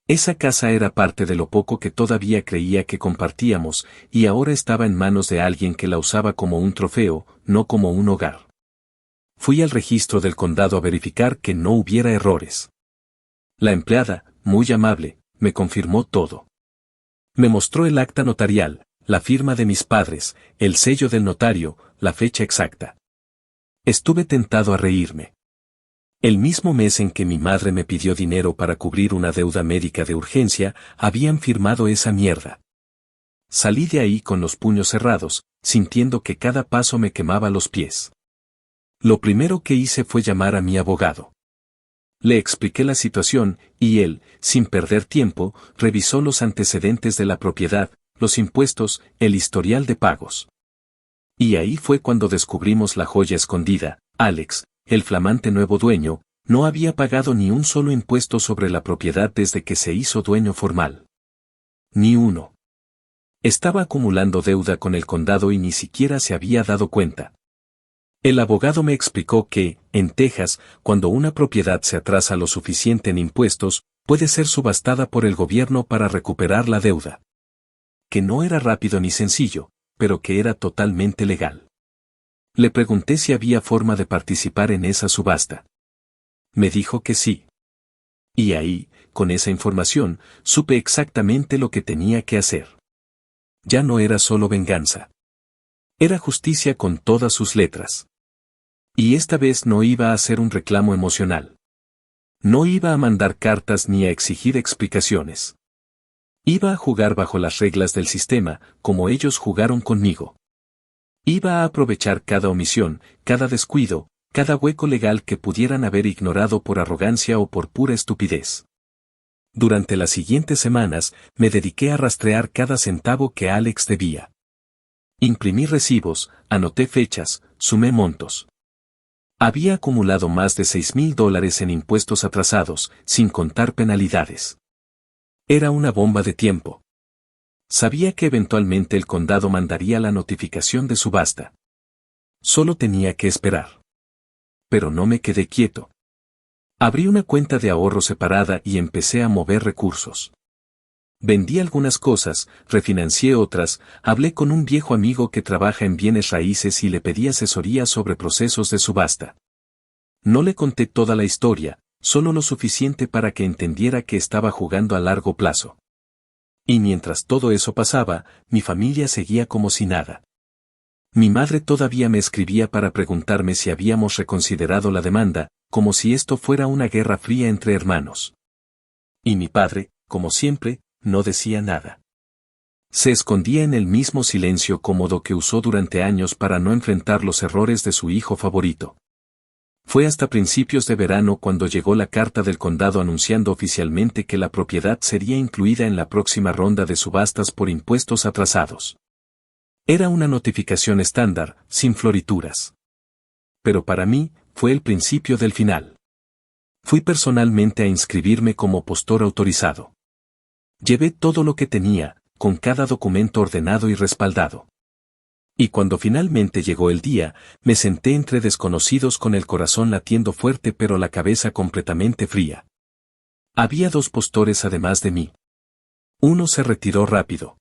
Esa casa era parte de lo poco que todavía creía que compartíamos, y ahora estaba en manos de alguien que la usaba como un trofeo, no como un hogar. Fui al registro del condado a verificar que no hubiera errores. La empleada, muy amable, me confirmó todo. Me mostró el acta notarial, la firma de mis padres, el sello del notario, la fecha exacta. Estuve tentado a reírme. El mismo mes en que mi madre me pidió dinero para cubrir una deuda médica de urgencia, habían firmado esa mierda. Salí de ahí con los puños cerrados, sintiendo que cada paso me quemaba los pies. Lo primero que hice fue llamar a mi abogado. Le expliqué la situación, y él, sin perder tiempo, revisó los antecedentes de la propiedad, los impuestos, el historial de pagos. Y ahí fue cuando descubrimos la joya escondida. Alex, el flamante nuevo dueño, no había pagado ni un solo impuesto sobre la propiedad desde que se hizo dueño formal. Ni uno. Estaba acumulando deuda con el condado y ni siquiera se había dado cuenta. El abogado me explicó que, en Texas, cuando una propiedad se atrasa lo suficiente en impuestos, puede ser subastada por el gobierno para recuperar la deuda. Que no era rápido ni sencillo, pero que era totalmente legal. Le pregunté si había forma de participar en esa subasta. Me dijo que sí. Y ahí, con esa información, supe exactamente lo que tenía que hacer. Ya no era solo venganza. Era justicia con todas sus letras. Y esta vez no iba a hacer un reclamo emocional. No iba a mandar cartas ni a exigir explicaciones. Iba a jugar bajo las reglas del sistema, como ellos jugaron conmigo. Iba a aprovechar cada omisión, cada descuido, cada hueco legal que pudieran haber ignorado por arrogancia o por pura estupidez. Durante las siguientes semanas, me dediqué a rastrear cada centavo que Alex debía. Imprimí recibos, anoté fechas, sumé montos. Había acumulado más de $6,000 en impuestos atrasados, sin contar penalidades. Era una bomba de tiempo. Sabía que eventualmente el condado mandaría la notificación de subasta. Solo tenía que esperar. Pero no me quedé quieto. Abrí una cuenta de ahorro separada y empecé a mover recursos. Vendí algunas cosas, refinancié otras, hablé con un viejo amigo que trabaja en bienes raíces y le pedí asesoría sobre procesos de subasta. No le conté toda la historia, solo lo suficiente para que entendiera que estaba jugando a largo plazo. Y mientras todo eso pasaba, mi familia seguía como si nada. Mi madre todavía me escribía para preguntarme si habíamos reconsiderado la demanda, como si esto fuera una guerra fría entre hermanos. Y mi padre, como siempre, no decía nada. Se escondía en el mismo silencio cómodo que usó durante años para no enfrentar los errores de su hijo favorito. Fue hasta principios de verano cuando llegó la carta del condado anunciando oficialmente que la propiedad sería incluida en la próxima ronda de subastas por impuestos atrasados. Era una notificación estándar, sin florituras. Pero para mí, fue el principio del final. Fui personalmente a inscribirme como postor autorizado. Llevé todo lo que tenía, con cada documento ordenado y respaldado. Y cuando finalmente llegó el día, me senté entre desconocidos con el corazón latiendo fuerte pero la cabeza completamente fría. Había dos postores además de mí. Uno se retiró rápido.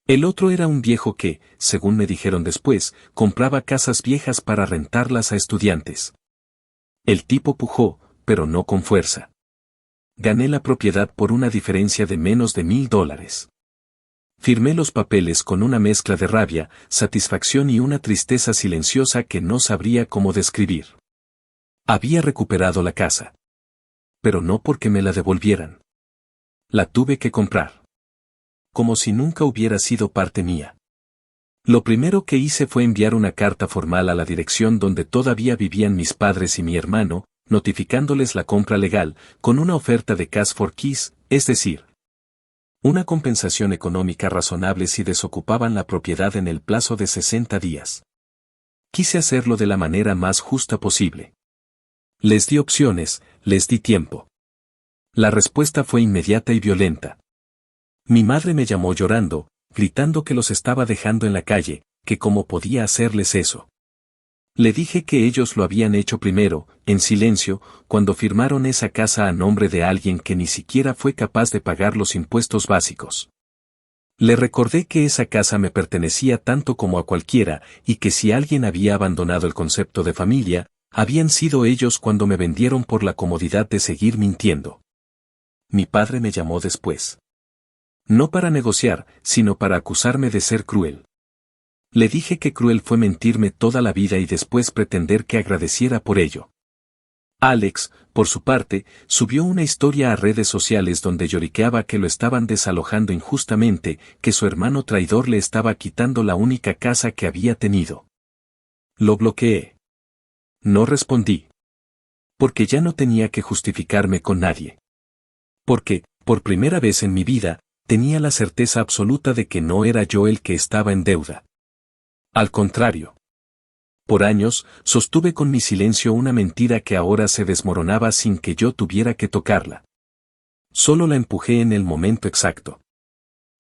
El otro era un viejo que, según me dijeron después, compraba casas viejas para rentarlas a estudiantes. El tipo pujó, pero no con fuerza. Gané la propiedad por una diferencia de menos de $1000. Firmé los papeles con una mezcla de rabia, satisfacción y una tristeza silenciosa que no sabría cómo describir. Había recuperado la casa. Pero no porque me la devolvieran. La tuve que comprar. Como si nunca hubiera sido parte mía. Lo primero que hice fue enviar una carta formal a la dirección donde todavía vivían mis padres y mi hermano, notificándoles la compra legal, con una oferta de cash for keys, es decir, una compensación económica razonable si desocupaban la propiedad en el plazo de 60 días. Quise hacerlo de la manera más justa posible. Les di opciones, les di tiempo. La respuesta fue inmediata y violenta. Mi madre me llamó llorando, gritando que los estaba dejando en la calle, que cómo podía hacerles eso. Le dije que ellos lo habían hecho primero, en silencio, cuando firmaron esa casa a nombre de alguien que ni siquiera fue capaz de pagar los impuestos básicos. Le recordé que esa casa me pertenecía tanto como a cualquiera, y que si alguien había abandonado el concepto de familia, habían sido ellos cuando me vendieron por la comodidad de seguir mintiendo. Mi padre me llamó después. No para negociar, sino para acusarme de ser cruel. Le dije que cruel fue mentirme toda la vida y después pretender que agradeciera por ello. Alex, por su parte, subió una historia a redes sociales donde lloriqueaba que lo estaban desalojando injustamente, que su hermano traidor le estaba quitando la única casa que había tenido. Lo bloqueé. No respondí. Porque ya no tenía que justificarme con nadie. Porque, por primera vez en mi vida, tenía la certeza absoluta de que no era yo el que estaba en deuda. Al contrario. Por años, sostuve con mi silencio una mentira que ahora se desmoronaba sin que yo tuviera que tocarla. Solo la empujé en el momento exacto.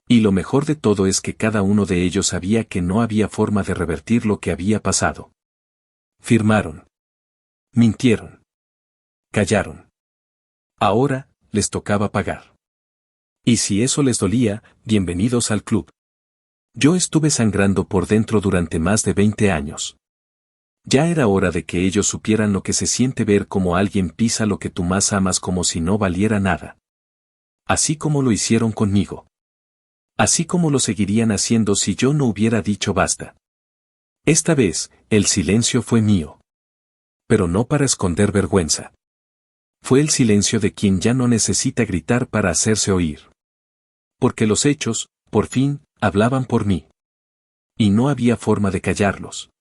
Y lo mejor de todo es que cada uno de ellos sabía que no había forma de revertir lo que había pasado. Firmaron. Mintieron. Callaron. Ahora, les tocaba pagar. Y si eso les dolía, bienvenidos al club. Yo estuve sangrando por dentro durante más de 20 años. Ya era hora de que ellos supieran lo que se siente ver cómo alguien pisa lo que tú más amas como si no valiera nada. Así como lo hicieron conmigo. Así como lo seguirían haciendo si yo no hubiera dicho basta. Esta vez, el silencio fue mío. Pero no para esconder vergüenza. Fue el silencio de quien ya no necesita gritar para hacerse oír. Porque los hechos, por fin, hablaban por mí. Y no había forma de callarlos.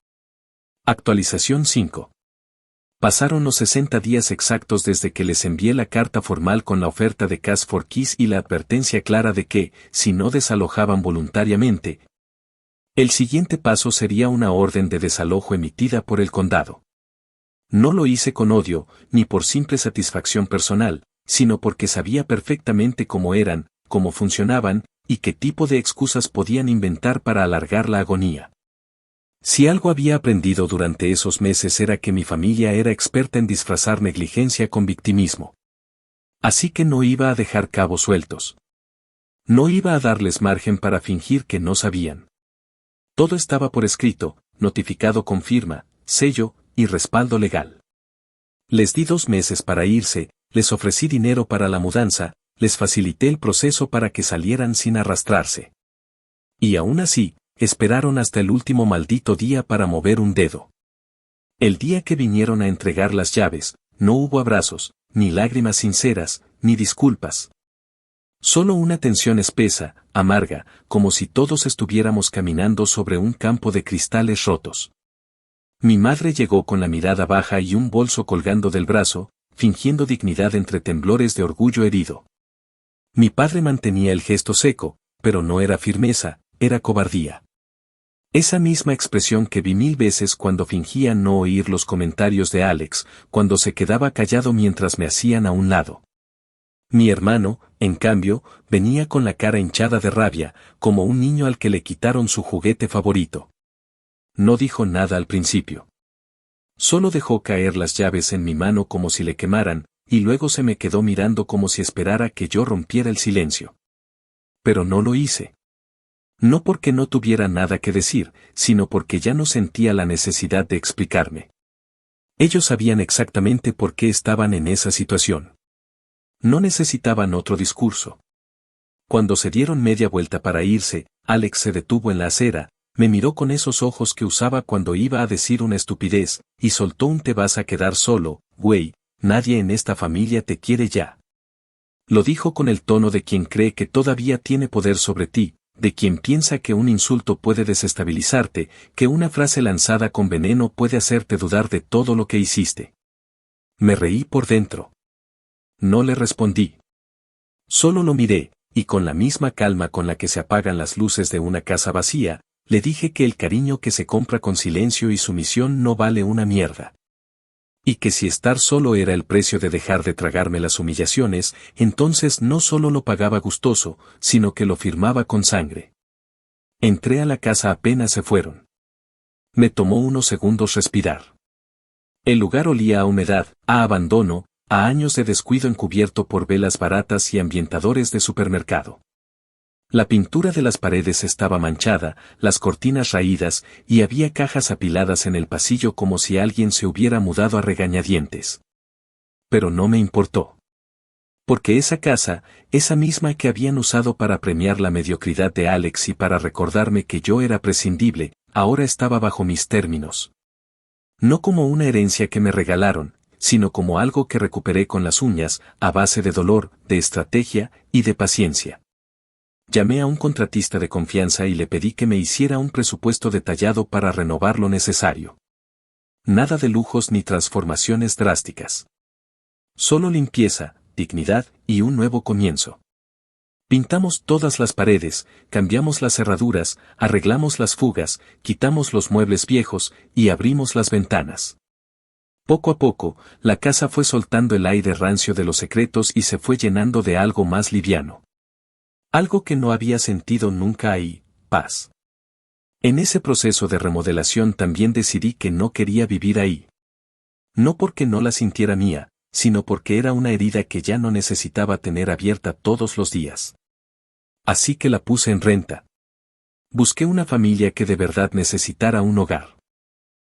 Actualización 5. Pasaron los 60 días exactos desde que les envié la carta formal con la oferta de cash for keys y la advertencia clara de que, si no desalojaban voluntariamente, el siguiente paso sería una orden de desalojo emitida por el condado. No lo hice con odio, ni por simple satisfacción personal, sino porque sabía perfectamente cómo eran, cómo funcionaban, y qué tipo de excusas podían inventar para alargar la agonía. Si algo había aprendido durante esos meses era que mi familia era experta en disfrazar negligencia con victimismo. Así que no iba a dejar cabos sueltos. No iba a darles margen para fingir que no sabían. Todo estaba por escrito, notificado con firma, sello y respaldo legal. Les di 2 meses para irse, les ofrecí dinero para la mudanza, les facilité el proceso para que salieran sin arrastrarse. Y aún así, esperaron hasta el último maldito día para mover un dedo. El día que vinieron a entregar las llaves, no hubo abrazos, ni lágrimas sinceras, ni disculpas. Solo una tensión espesa, amarga, como si todos estuviéramos caminando sobre un campo de cristales rotos. Mi madre llegó con la mirada baja y un bolso colgando del brazo, fingiendo dignidad entre temblores de orgullo herido. Mi padre mantenía el gesto seco, pero no era firmeza, era cobardía. Esa misma expresión que vi 1000 veces cuando fingía no oír los comentarios de Alex, cuando se quedaba callado mientras me hacían a un lado. Mi hermano, en cambio, venía con la cara hinchada de rabia, como un niño al que le quitaron su juguete favorito. No dijo nada al principio. Solo dejó caer las llaves en mi mano como si le quemaran, y luego se me quedó mirando como si esperara que yo rompiera el silencio. Pero no lo hice. No porque no tuviera nada que decir, sino porque ya no sentía la necesidad de explicarme. Ellos sabían exactamente por qué estaban en esa situación. No necesitaban otro discurso. Cuando se dieron media vuelta para irse, Alex se detuvo en la acera, me miró con esos ojos que usaba cuando iba a decir una estupidez, y soltó un "te vas a quedar solo, güey, nadie en esta familia te quiere ya". Lo dijo con el tono de quien cree que todavía tiene poder sobre ti, de quien piensa que un insulto puede desestabilizarte, que una frase lanzada con veneno puede hacerte dudar de todo lo que hiciste. Me reí por dentro. No le respondí. Solo lo miré, y con la misma calma con la que se apagan las luces de una casa vacía, le dije que el cariño que se compra con silencio y sumisión no vale una mierda. Y que si estar solo era el precio de dejar de tragarme las humillaciones, entonces no solo lo pagaba gustoso, sino que lo firmaba con sangre. Entré a la casa apenas se fueron. Me tomó unos segundos respirar. El lugar olía a humedad, a abandono, a años de descuido encubierto por velas baratas y ambientadores de supermercado. La pintura de las paredes estaba manchada, las cortinas raídas, y había cajas apiladas en el pasillo como si alguien se hubiera mudado a regañadientes. Pero no me importó. Porque esa casa, esa misma que habían usado para premiar la mediocridad de Alex y para recordarme que yo era prescindible, ahora estaba bajo mis términos. No como una herencia que me regalaron, sino como algo que recuperé con las uñas, a base de dolor, de estrategia y de paciencia. Llamé a un contratista de confianza y le pedí que me hiciera un presupuesto detallado para renovar lo necesario. Nada de lujos ni transformaciones drásticas. Solo limpieza, dignidad y un nuevo comienzo. Pintamos todas las paredes, cambiamos las cerraduras, arreglamos las fugas, quitamos los muebles viejos y abrimos las ventanas. Poco a poco, la casa fue soltando el aire rancio de los secretos y se fue llenando de algo más liviano. Algo que no había sentido nunca ahí, paz. En ese proceso de remodelación también decidí que no quería vivir ahí. No porque no la sintiera mía, sino porque era una herida que ya no necesitaba tener abierta todos los días. Así que la puse en renta. Busqué una familia que de verdad necesitara un hogar.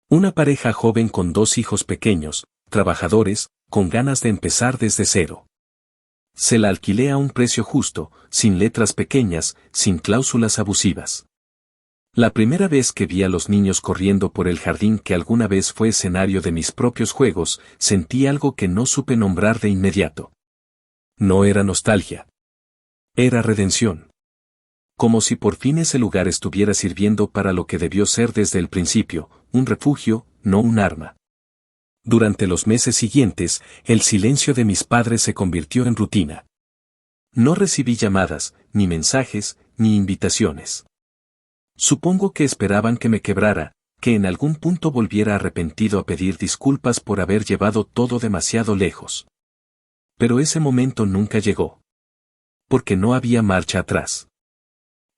Una pareja joven con 2 hijos pequeños, trabajadores, con ganas de empezar desde cero. Se la alquilé a un precio justo, sin letras pequeñas, sin cláusulas abusivas. La primera vez que vi a los niños corriendo por el jardín que alguna vez fue escenario de mis propios juegos, sentí algo que no supe nombrar de inmediato. No era nostalgia. Era redención. Como si por fin ese lugar estuviera sirviendo para lo que debió ser desde el principio, un refugio, no un arma. Durante los meses siguientes, el silencio de mis padres se convirtió en rutina. No recibí llamadas, ni mensajes, ni invitaciones. Supongo que esperaban que me quebrara, que en algún punto volviera arrepentido a pedir disculpas por haber llevado todo demasiado lejos. Pero ese momento nunca llegó. Porque no había marcha atrás.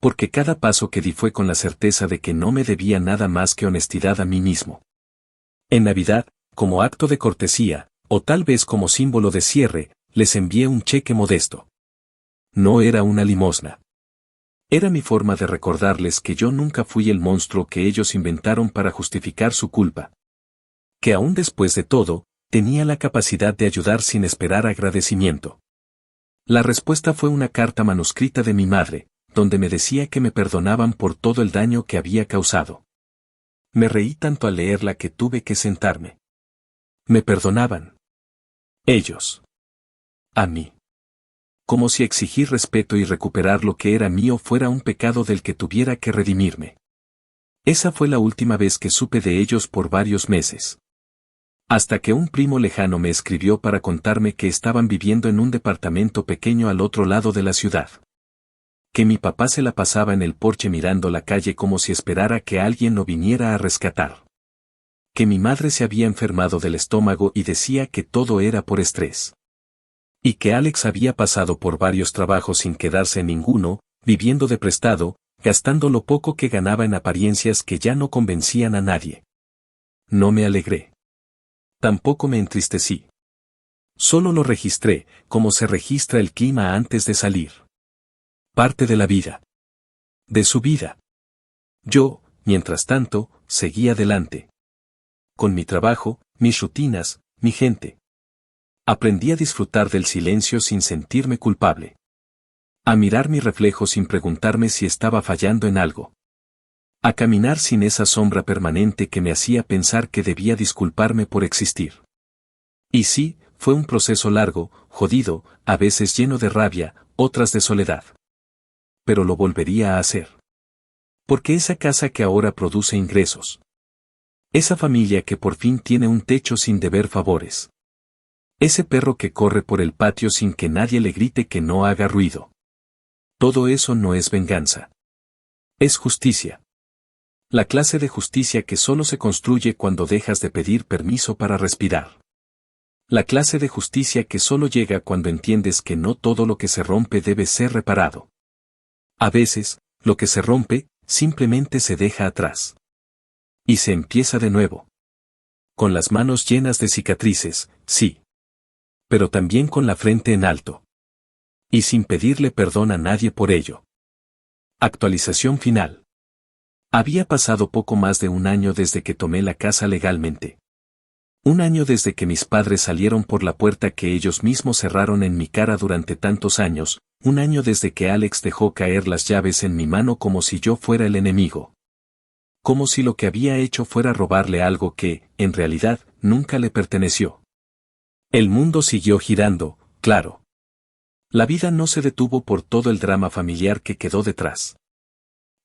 Porque cada paso que di fue con la certeza de que no me debía nada más que honestidad a mí mismo. En Navidad, como acto de cortesía, o tal vez como símbolo de cierre, les envié un cheque modesto. No era una limosna. Era mi forma de recordarles que yo nunca fui el monstruo que ellos inventaron para justificar su culpa. Que aún después de todo, tenía la capacidad de ayudar sin esperar agradecimiento. La respuesta fue una carta manuscrita de mi madre, donde me decía que me perdonaban por todo el daño que había causado. Me reí tanto al leerla que tuve que sentarme. Me perdonaban. Ellos. A mí. Como si exigir respeto y recuperar lo que era mío fuera un pecado del que tuviera que redimirme. Esa fue la última vez que supe de ellos por varios meses. Hasta que un primo lejano me escribió para contarme que estaban viviendo en un departamento pequeño al otro lado de la ciudad. Que mi papá se la pasaba en el porche mirando la calle como si esperara que alguien lo viniera a rescatar. Que mi madre se había enfermado del estómago y decía que todo era por estrés. Y que Alex había pasado por varios trabajos sin quedarse en ninguno, viviendo de prestado, gastando lo poco que ganaba en apariencias que ya no convencían a nadie. No me alegré. Tampoco me entristecí. Solo lo registré, como se registra el clima antes de salir. Parte de la vida. De su vida. Yo, mientras tanto, seguí adelante. Con mi trabajo, mis rutinas, mi gente. Aprendí a disfrutar del silencio sin sentirme culpable. A mirar mi reflejo sin preguntarme si estaba fallando en algo. A caminar sin esa sombra permanente que me hacía pensar que debía disculparme por existir. Y sí, fue un proceso largo, jodido, a veces lleno de rabia, otras de soledad. Pero lo volvería a hacer. Porque esa casa que ahora produce ingresos. Esa familia que por fin tiene un techo sin deber favores. Ese perro que corre por el patio sin que nadie le grite que no haga ruido. Todo eso no es venganza. Es justicia. La clase de justicia que solo se construye cuando dejas de pedir permiso para respirar. La clase de justicia que solo llega cuando entiendes que no todo lo que se rompe debe ser reparado. A veces, lo que se rompe, simplemente se deja atrás. Y se empieza de nuevo. Con las manos llenas de cicatrices, sí. Pero también con la frente en alto. Y sin pedirle perdón a nadie por ello. Actualización final. Había pasado poco más de un año desde que tomé la casa legalmente. Un año desde que mis padres salieron por la puerta que ellos mismos cerraron en mi cara durante tantos años, un año desde que Alex dejó caer las llaves en mi mano como si yo fuera el enemigo. Como si lo que había hecho fuera robarle algo que, en realidad, nunca le perteneció. El mundo siguió girando, claro. La vida no se detuvo por todo el drama familiar que quedó detrás.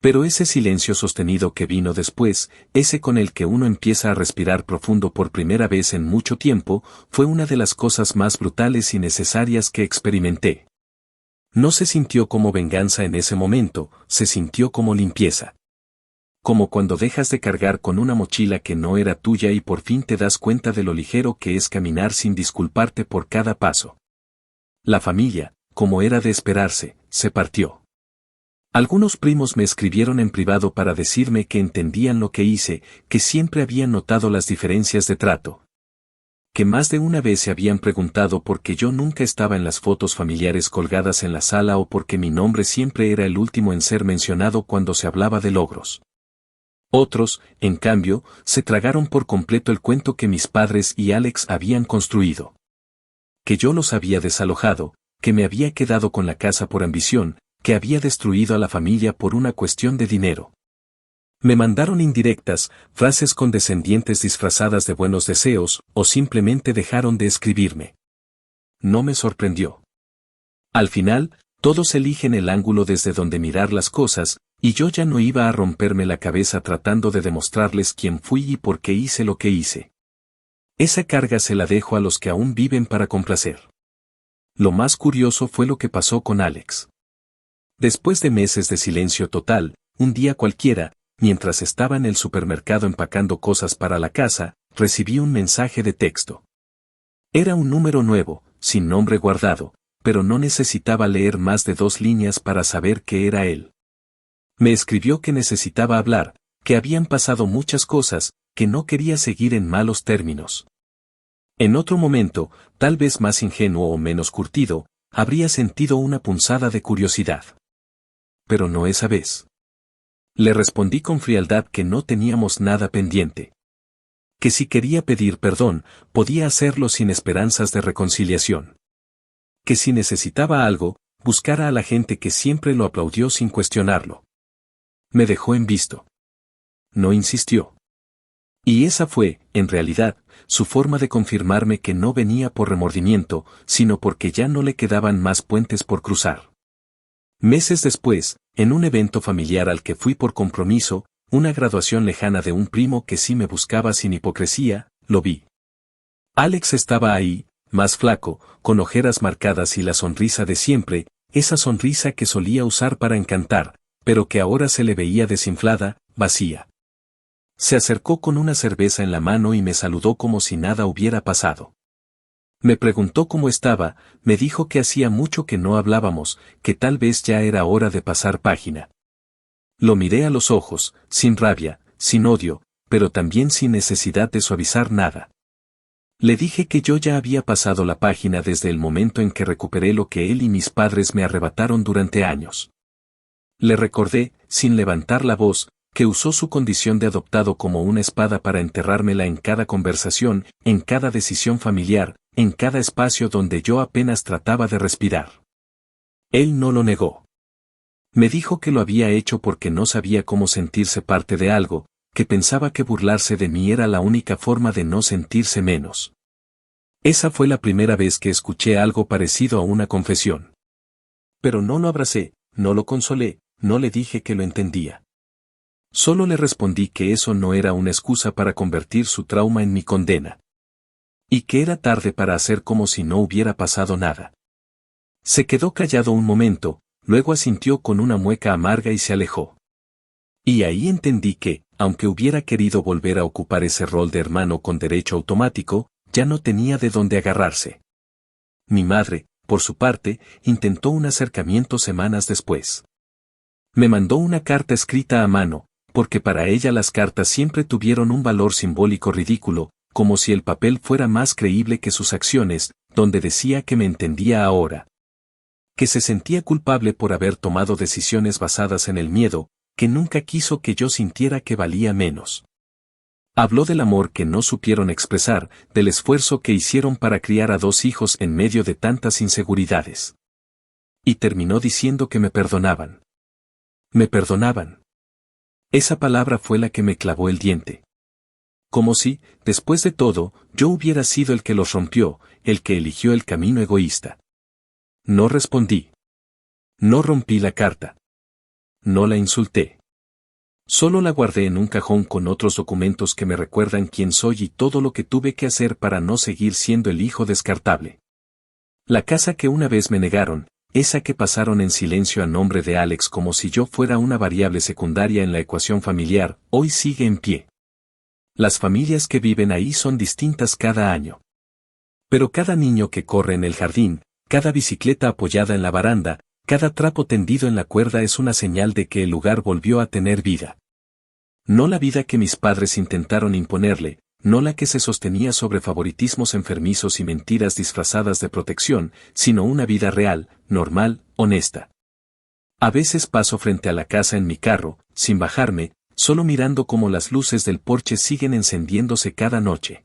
Pero ese silencio sostenido que vino después, ese con el que uno empieza a respirar profundo por primera vez en mucho tiempo, fue una de las cosas más brutales y necesarias que experimenté. No se sintió como venganza en ese momento, se sintió como limpieza. Como cuando dejas de cargar con una mochila que no era tuya y por fin te das cuenta de lo ligero que es caminar sin disculparte por cada paso. La familia, como era de esperarse, se partió. Algunos primos me escribieron en privado para decirme que entendían lo que hice, que siempre habían notado las diferencias de trato. Que más de una vez se habían preguntado por qué yo nunca estaba en las fotos familiares colgadas en la sala o por qué mi nombre siempre era el último en ser mencionado cuando se hablaba de logros. Otros, en cambio, se tragaron por completo el cuento que mis padres y Alex habían construido. Que yo los había desalojado, que me había quedado con la casa por ambición, que había destruido a la familia por una cuestión de dinero. Me mandaron indirectas, frases condescendientes disfrazadas de buenos deseos, o simplemente dejaron de escribirme. No me sorprendió. Al final, todos eligen el ángulo desde donde mirar las cosas, y yo ya no iba a romperme la cabeza tratando de demostrarles quién fui y por qué hice lo que hice. Esa carga se la dejo a los que aún viven para complacer. Lo más curioso fue lo que pasó con Alex. Después de meses de silencio total, un día cualquiera, mientras estaba en el supermercado empacando cosas para la casa, recibí un mensaje de texto. Era un número nuevo, sin nombre guardado, pero no necesitaba leer más de 2 líneas para saber que era él. Me escribió que necesitaba hablar, que habían pasado muchas cosas, que no quería seguir en malos términos. En otro momento, tal vez más ingenuo o menos curtido, habría sentido una punzada de curiosidad. Pero no esa vez. Le respondí con frialdad que no teníamos nada pendiente. Que si quería pedir perdón, podía hacerlo sin esperanzas de reconciliación. Que si necesitaba algo, buscara a la gente que siempre lo aplaudió sin cuestionarlo. Me dejó en visto. No insistió. Y esa fue, en realidad, su forma de confirmarme que no venía por remordimiento, sino porque ya no le quedaban más puentes por cruzar. Meses después, en un evento familiar al que fui por compromiso, una graduación lejana de un primo que sí me buscaba sin hipocresía, lo vi. Alex estaba ahí, más flaco, con ojeras marcadas y la sonrisa de siempre, esa sonrisa que solía usar para encantar, pero que ahora se le veía desinflada, vacía. Se acercó con una cerveza en la mano y me saludó como si nada hubiera pasado. Me preguntó cómo estaba, me dijo que hacía mucho que no hablábamos, que tal vez ya era hora de pasar página. Lo miré a los ojos, sin rabia, sin odio, pero también sin necesidad de suavizar nada. Le dije que yo ya había pasado la página desde el momento en que recuperé lo que él y mis padres me arrebataron durante años. Le recordé, sin levantar la voz, que usó su condición de adoptado como una espada para enterrármela en cada conversación, en cada decisión familiar, en cada espacio donde yo apenas trataba de respirar. Él no lo negó. Me dijo que lo había hecho porque no sabía cómo sentirse parte de algo, que pensaba que burlarse de mí era la única forma de no sentirse menos. Esa fue la primera vez que escuché algo parecido a una confesión. Pero no lo abracé, no lo consolé, no le dije que lo entendía. Solo le respondí que eso no era una excusa para convertir su trauma en mi condena. Y que era tarde para hacer como si no hubiera pasado nada. Se quedó callado un momento, luego asintió con una mueca amarga y se alejó. Y ahí entendí que, aunque hubiera querido volver a ocupar ese rol de hermano con derecho automático, ya no tenía de dónde agarrarse. Mi madre, por su parte, intentó un acercamiento semanas después. Me mandó una carta escrita a mano, porque para ella las cartas siempre tuvieron un valor simbólico ridículo, como si el papel fuera más creíble que sus acciones, donde decía que me entendía ahora. Que se sentía culpable por haber tomado decisiones basadas en el miedo, que nunca quiso que yo sintiera que valía menos. Habló del amor que no supieron expresar, del esfuerzo que hicieron para criar a 2 hijos en medio de tantas inseguridades. Y terminó diciendo que me perdonaban. Me perdonaban. Esa palabra fue la que me clavó el diente. Como si, después de todo, yo hubiera sido el que los rompió, el que eligió el camino egoísta. No respondí. No rompí la carta. No la insulté. Solo la guardé en un cajón con otros documentos que me recuerdan quién soy y todo lo que tuve que hacer para no seguir siendo el hijo descartable. La casa que una vez me negaron, esa que pasaron en silencio a nombre de Alex como si yo fuera una variable secundaria en la ecuación familiar, hoy sigue en pie. Las familias que viven ahí son distintas cada año. Pero cada niño que corre en el jardín, cada bicicleta apoyada en la baranda, cada trapo tendido en la cuerda es una señal de que el lugar volvió a tener vida. No la vida que mis padres intentaron imponerle, no la que se sostenía sobre favoritismos enfermizos y mentiras disfrazadas de protección, sino una vida real, normal, honesta. A veces paso frente a la casa en mi carro, sin bajarme, solo mirando cómo las luces del porche siguen encendiéndose cada noche.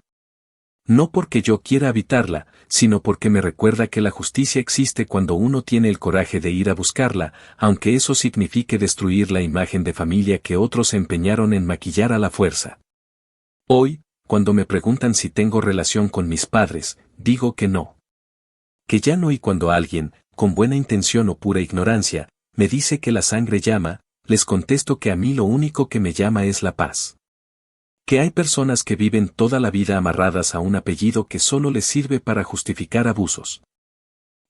No porque yo quiera habitarla, sino porque me recuerda que la justicia existe cuando uno tiene el coraje de ir a buscarla, aunque eso signifique destruir la imagen de familia que otros se empeñaron en maquillar a la fuerza. Hoy, cuando me preguntan si tengo relación con mis padres, digo que no. Que ya no, y cuando alguien, con buena intención o pura ignorancia, me dice que la sangre llama, les contesto que a mí lo único que me llama es la paz. Que hay personas que viven toda la vida amarradas a un apellido que solo les sirve para justificar abusos.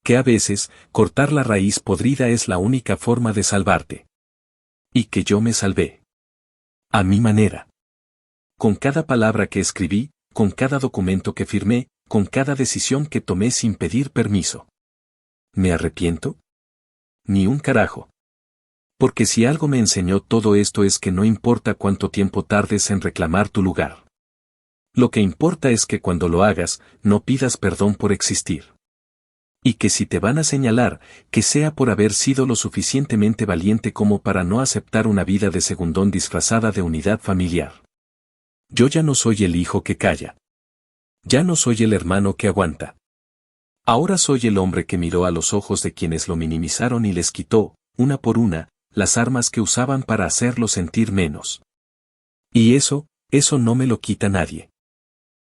Que a veces, cortar la raíz podrida es la única forma de salvarte. Y que yo me salvé. A mi manera. Con cada palabra que escribí, con cada documento que firmé, con cada decisión que tomé sin pedir permiso. ¿Me arrepiento? Ni un carajo. Porque si algo me enseñó todo esto es que no importa cuánto tiempo tardes en reclamar tu lugar. Lo que importa es que cuando lo hagas, no pidas perdón por existir. Y que si te van a señalar, que sea por haber sido lo suficientemente valiente como para no aceptar una vida de segundón disfrazada de unidad familiar. Yo ya no soy el hijo que calla. Ya no soy el hermano que aguanta. Ahora soy el hombre que miró a los ojos de quienes lo minimizaron y les quitó, una por una, las armas que usaban para hacerlo sentir menos. Y eso no me lo quita nadie.